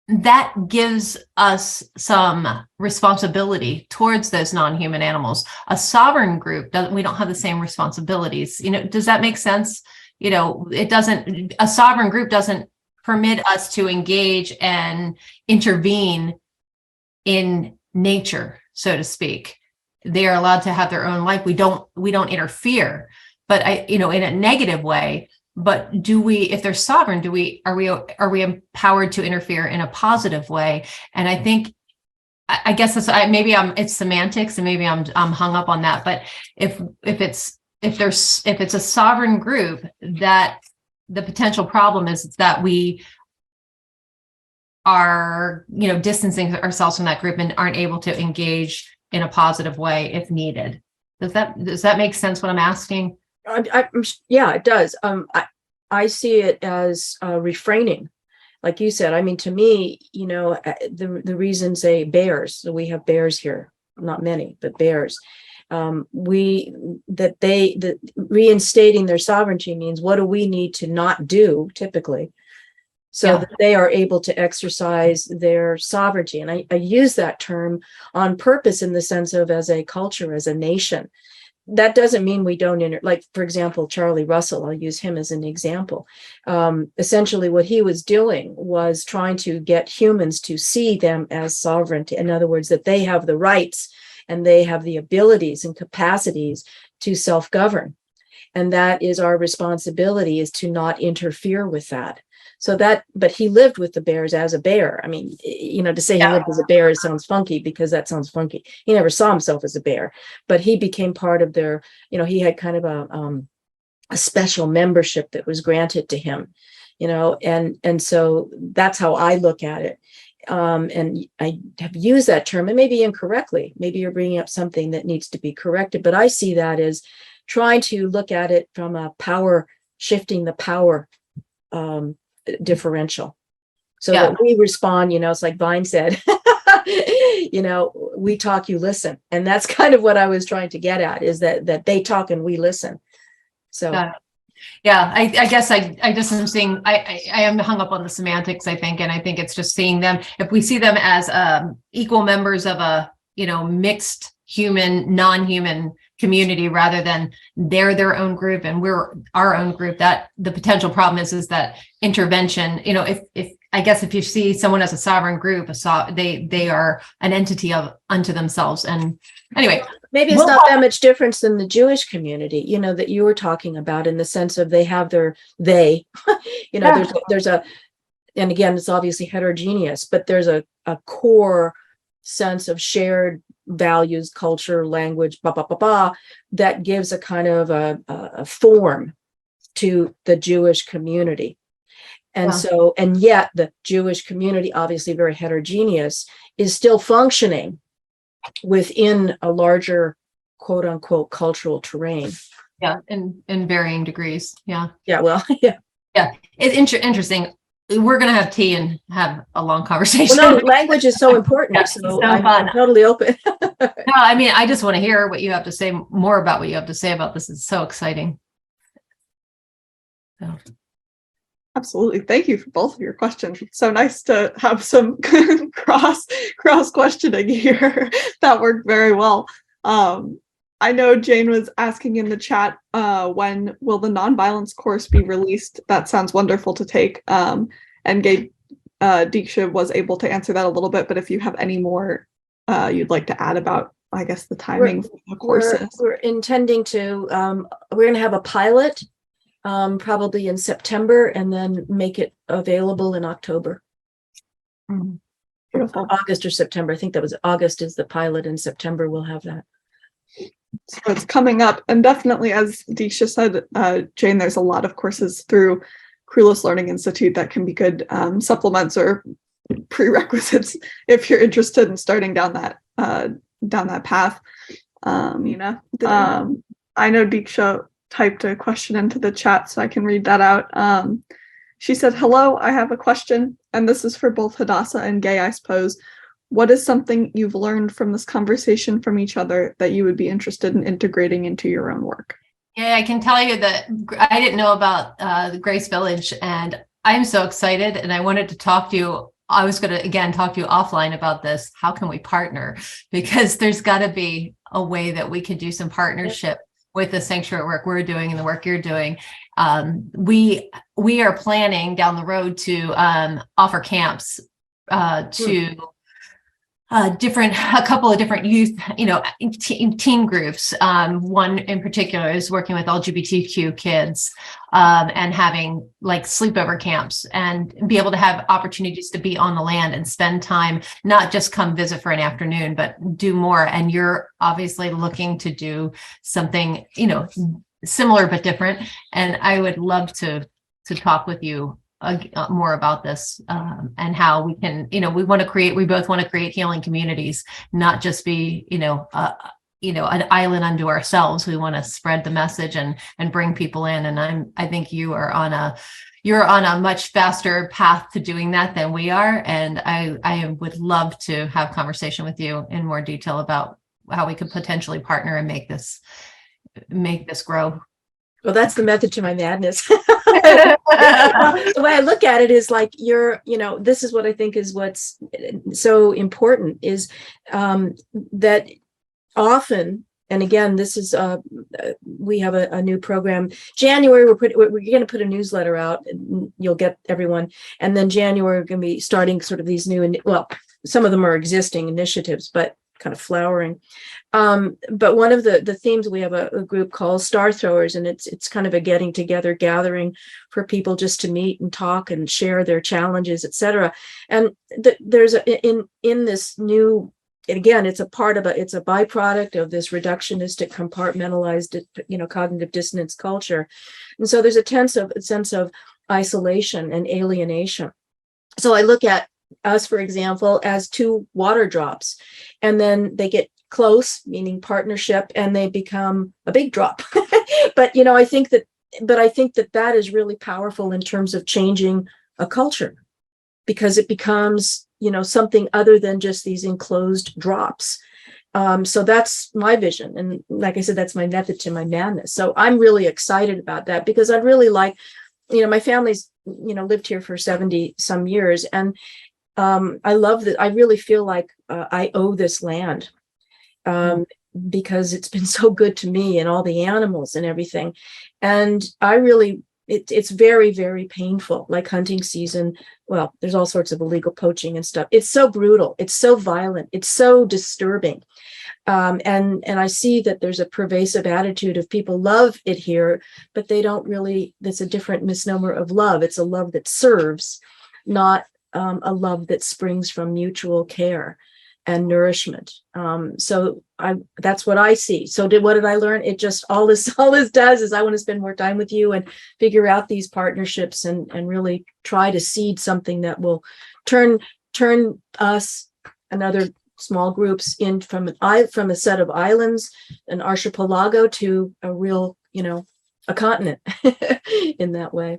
that gives us some responsibility towards those non-human animals. A sovereign group, we don't have the same responsibilities. Does that make sense? A sovereign group doesn't permit us to engage and intervene in nature, so to speak. They are allowed to have their own life. We don't interfere, but in a negative way. But if they're sovereign, are we empowered to interfere in a positive way? And I think, I guess it's semantics, and maybe I'm hung up on that. But if it's a sovereign group, that the potential problem is that we are distancing ourselves from that group and aren't able to engage in a positive way if needed. Does that make sense what I'm asking? Yeah, it does. I see it as refraining, like you said. I mean, to me, the reason, say, bears. So we have bears here, not many, but bears. Reinstating their sovereignty means, what do we need to not do typically, so that they are able to exercise their sovereignty? And I use that term on purpose in the sense of, as a culture, as a nation. That doesn't mean we don't like, for example, Charlie Russell, I'll use him as an example. Essentially, what he was doing was trying to get humans to see them as sovereign. In other words, that they have the rights and they have the abilities and capacities to self-govern. And that is our responsibility, is to not interfere with that. But he lived with the bears as a bear. I mean, to say he lived as a bear sounds funky, because that sounds funky. He never saw himself as a bear, but he became part of their, he had kind of a special membership that was granted to him, and so that's how I look at it. And I have used that term, and maybe incorrectly. Maybe you're bringing up something that needs to be corrected, but I see that as trying to look at it from a power, shifting the power differential, so that we respond. It's like Vine said, we talk, you listen. And that's kind of what I was trying to get at, is that they talk and we listen. So I guess I just am seeing, I am hung up on the semantics, I think. And I think it's just seeing them, if we see them as equal members of a mixed human, non-human community rather than they're their own group and we're our own group. That the potential problem is that intervention, if I guess if you see someone as a sovereign group, they are an entity unto themselves. And anyway, maybe it's not that much difference than the Jewish community, that you were talking about, in the sense of they have there's a, and again, it's obviously heterogeneous, but there's a core sense of shared values, culture, language, that gives a kind of a form to the Jewish community. And so, and yet the Jewish community, obviously very heterogeneous, is still functioning within a larger, quote unquote, cultural terrain. Yeah, in varying degrees. Yeah. Yeah. Well, yeah. Yeah. It's interesting. We're going to have tea and have a long conversation. Well, no, language is so important. Yeah, so I'm totally open. No, I mean, I just want to hear what you have to say, more about what you have to say about this. It's so exciting. So. Absolutely. Thank you for both of your questions. It's so nice to have some cross questioning here. That worked very well. I know Jane was asking in the chat, when will the nonviolence course be released? That sounds wonderful to take. And Gabe Diksha was able to answer that a little bit, but if you have any more you'd like to add about, I guess, the timing for the courses. We're intending to, we're going to have a pilot probably in September, and then make it available in October. Mm-hmm. Beautiful. August or September. I think that was August is the pilot, and September we'll have that. So it's coming up, and definitely, as Diksha said, Jane, there's a lot of courses through Kerulos Learning Institute that can be good supplements or prerequisites if you're interested in starting down that path. Nina, I know Diksha typed a question into the chat, so I can read that out. She said, "Hello, I have a question, and this is for both Hadassah and Gay, I suppose. What is something you've learned from this conversation from each other that you would be interested in integrating into your own work?" Yeah, I can tell you that I didn't know about the Grace Village, and I'm so excited, and I wanted to talk to you. I was going to, again, talk to you offline about this. How can we partner? Because there's got to be a way that we could do some partnership with the sanctuary work we're doing and the work you're doing. We are planning down the road to offer camps to a couple of different youth, teen groups. One in particular is working with LGBTQ kids and having like sleepover camps and be able to have opportunities to be on the land and spend time, not just come visit for an afternoon, but do more. And you're obviously looking to do something, similar but different. And I would love to talk with you more about this and how we can, we both want to create healing communities, not just be, an island unto ourselves. We want to spread the message and bring people in. And I think you're on a much faster path to doing that than we are. And I would love to have conversation with you in more detail about how we could potentially partner and make this grow. Well, that's the method to my madness. The way I look at it is like this is what I think is what's so important is that often, and again, this is we have a new program. January, we're going to put a newsletter out, and you'll get everyone. And then January, we're going to be starting sort of these new, some of them are existing initiatives, but kind of flowering. But one of the themes, we have a group called Star Throwers, and it's kind of a gathering for people just to meet and talk and share their challenges, etc. And there's in this new, and again, it's a byproduct of this reductionistic, compartmentalized, cognitive dissonance culture. And so there's a sense of isolation and alienation. So I look at us, for example, as two water drops, and then they get close, meaning partnership, and they become a big drop. But I think that is really powerful in terms of changing a culture, because it becomes something other than just these enclosed drops. So that's my vision, and like I said, that's my method to my madness. So I'm really excited about that, because I'd really like, my family's lived here for 70 some years, and I love that. I really feel like I owe this land because it's been so good to me and all the animals and everything. And I really, it's very, very painful, like hunting season. Well, there's all sorts of illegal poaching and stuff. It's so brutal. It's so violent. It's so disturbing. And I see that there's a pervasive attitude of people love it here, but they don't really, that's a different misnomer of love. It's a love that serves, not a love that springs from mutual care and nourishment. So that's what I see. So what did I learn? It just, all this does is I want to spend more time with you and figure out these partnerships and really try to seed something that will turn us and other small groups in from a set of islands, an archipelago, to a real, a continent in that way.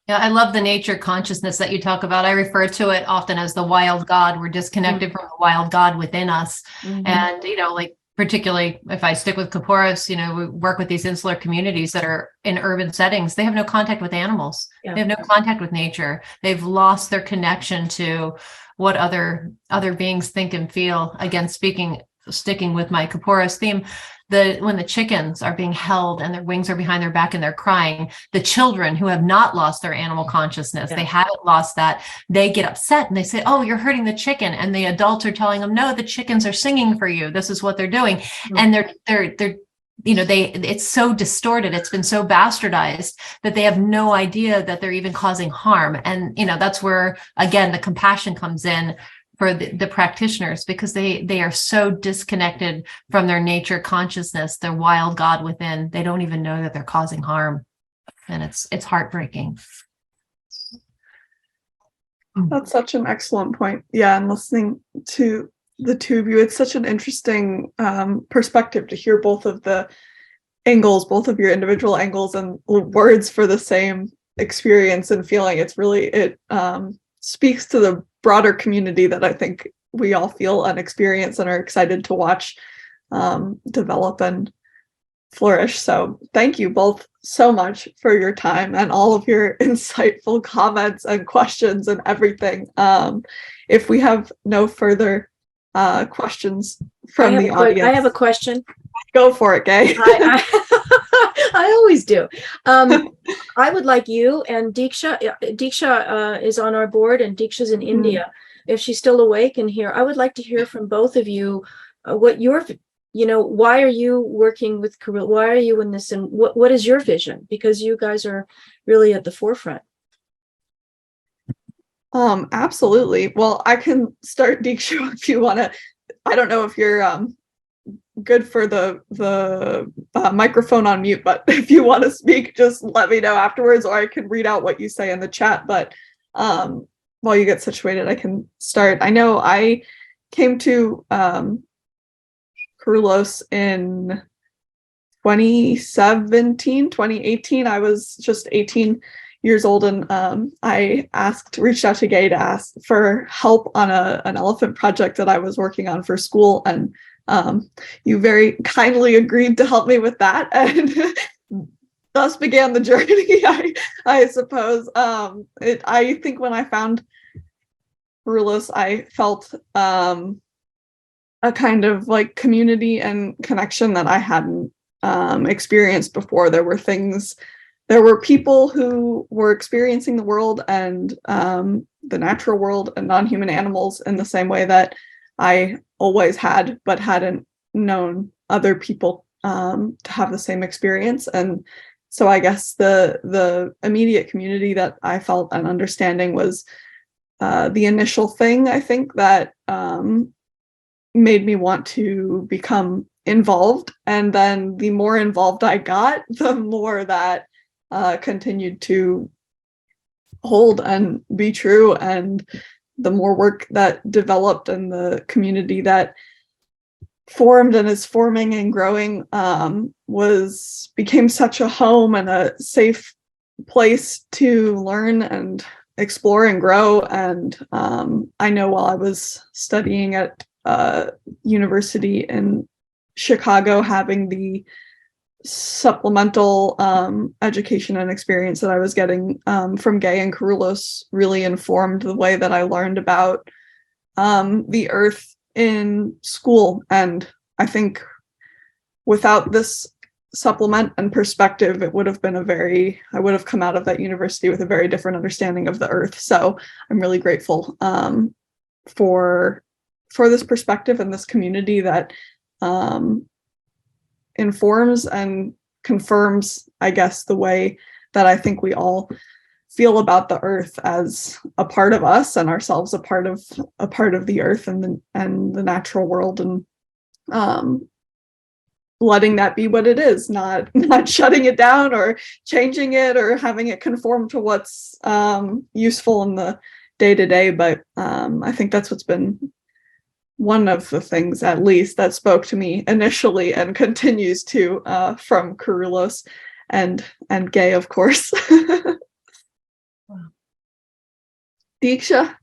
Yeah, I love the nature consciousness that you talk about. I refer to it often as the wild God. We're disconnected from the wild God within us. And, like particularly if I stick with Kerulos, we work with these insular communities that are in urban settings. They have no contact with animals. Yeah. They have no contact with nature. They've lost their connection to what other beings think and feel. Again, sticking with my Kerulos theme, when the chickens are being held and their wings are behind their back and they're crying, the children who have not lost their animal consciousness, they haven't lost that, they get upset and they say, oh, you're hurting the chicken. And the adults are telling them, no, the chickens are singing for you. This is what they're doing. And they're it's so distorted. It's been so bastardized that they have no idea that they're even causing harm. And, that's where, again, the compassion comes in for the practitioners, because they are so disconnected from their nature consciousness, their wild God within. They don't even know that they're causing harm. And it's heartbreaking. That's such an excellent point. Yeah, and listening to the two of you, it's such an interesting perspective to hear both of the angles, both of your individual angles and words for the same experience and feeling. It speaks to the broader community that I think we all feel and experience and are excited to watch develop and flourish. So thank you both so much for your time and all of your insightful comments and questions and everything. If we have no further questions from the audience. I have a question. Go for it, Gay. I always do. I would like you and Diksha is on our board, and Diksha's in India. If she's still awake and here, I would like to hear from both of you what why are you working with Kerulos? Why are you in this, and what is your vision? Because you guys are really at the forefront. Absolutely. Well, I can start, Diksha, if you want to. I don't know if you're good for the microphone on mute, but if you want to speak, just let me know afterwards, or I can read out what you say in the chat. But while you get situated, I can start. I know I came to Kerulos in 2018. I was just 18 years old, and I reached out to Gay to ask for help on an elephant project that I was working on for school, and you very kindly agreed to help me with that, and thus began the journey. I suppose. I think when I found Kerulos, I felt a kind of like community and connection that I hadn't experienced before. There were people who were experiencing the world and the natural world and non-human animals in the same way that I always had, but hadn't known other people to have the same experience. And so I guess the immediate community that I felt an understanding was the initial thing, I think, that made me want to become involved. And then the more involved I got, the more that continued to hold and be true, and the more work that developed and the community that formed and is forming and growing became such a home and a safe place to learn and explore and grow. And I know while I was studying at university in Chicago, having the supplemental education and experience that I was getting from Gay and Kerulos really informed the way that I learned about the earth in school and I think without this supplement and perspective, it would have been I would have come out of that university with a very different understanding of the earth. So I'm really grateful for this perspective and this community that informs and confirms, I guess, the way that I think we all feel about the earth as a part of us and ourselves a part of the earth and the natural world, and letting that be what it is, not shutting it down or changing it or having it conform to what's useful in the day-to-day. But I think that's what's been one of the things, at least, that spoke to me initially and continues to from Kerulos and Gay, of course. Wow. Diksha.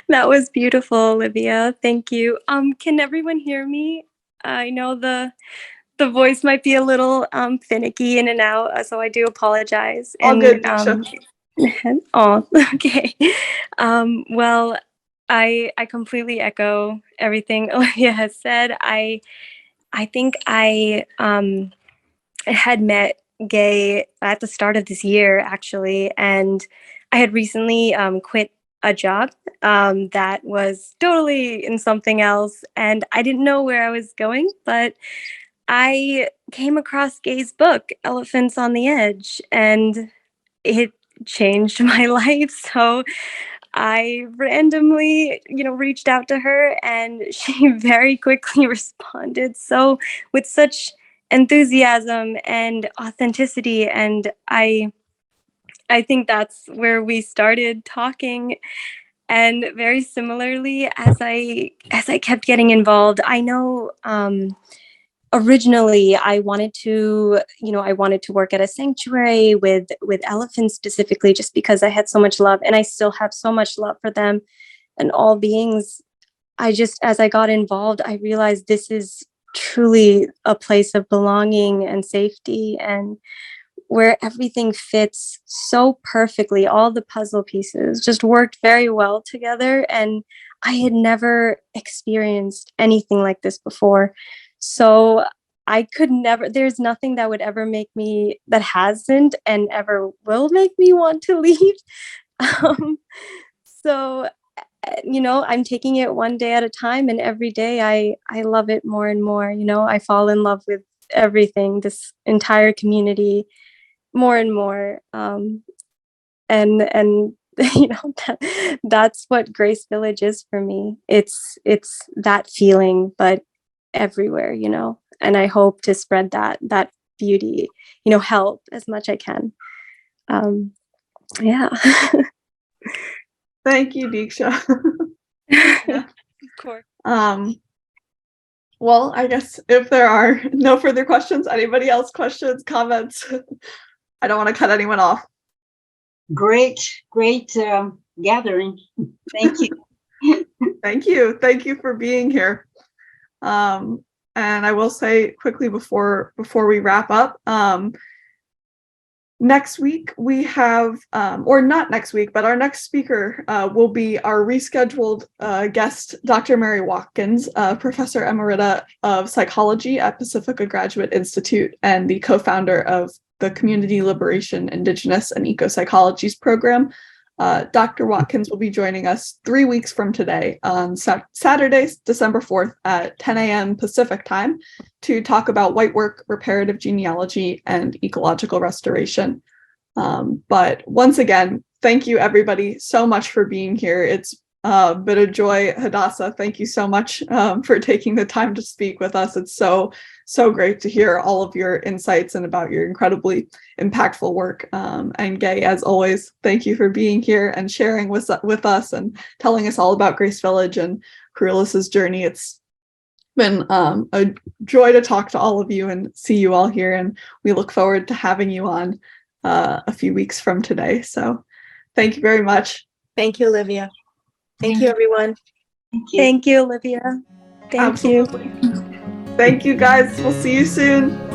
That was beautiful, Olivia. Thank you. Can everyone hear me? I know the voice might be a little finicky in and out, so I do apologize. All good, Diksha. Oh, okay. Well, I completely echo everything Olivia has said. I think I had met Gay at the start of this year, actually, and I had recently quit a job that was totally in something else, and I didn't know where I was going, but I came across Gay's book, Elephants on the Edge, and it changed my life. So I randomly, reached out to her, and she very quickly responded. So with such enthusiasm and authenticity, and I think that's where we started talking. And very similarly, as I kept getting involved, I know originally I wanted to work at a sanctuary with elephants specifically, just because I had so much love, and I still have so much love for them and all beings. As I got involved, I realized this is truly a place of belonging and safety, and where everything fits so perfectly. All the puzzle pieces just worked very well together, and I had never experienced anything like this before. So there's nothing that would ever make me, that hasn't and ever will make me want to leave. So, I'm taking it one day at a time, and every day I love it more and more. I fall in love with everything, this entire community, more and more. And that's what Grace Village is for me. It's that feeling, but everywhere, and I hope to spread that beauty, help as much I can. Yeah. Thank you, Diksha. Of course. Well, I guess if there are no further questions, anybody else questions, comments? I don't want to cut anyone off. Great gathering. Thank you. Thank you for being here. And I will say quickly before we wrap up, next week we have, or not next week, but our next speaker will be our rescheduled guest, Dr. Mary Watkins, Professor Emerita of Psychology at Pacifica Graduate Institute and the co-founder of the Community Liberation, Indigenous, and Eco-Psychologies program. Dr. Watkins will be joining us 3 weeks from today on Saturday, December 4th at 10 a.m. Pacific time to talk about white work, reparative genealogy, and ecological restoration. But once again, thank you everybody so much for being here. It's been a joy. Hadassah, thank you so much for taking the time to speak with us. It's so great to hear all of your insights and about your incredibly impactful work. And Gay, as always, thank you for being here and sharing with us and telling us all about Grace Village and Kerulos's journey. It's been a joy to talk to all of you and see you all here, and we look forward to having you on a few weeks from today. So thank you very much. Thank you, Olivia. Thank you, everyone. Thank you, Olivia. Thank you. Absolutely. Thank you, guys. We'll see you soon.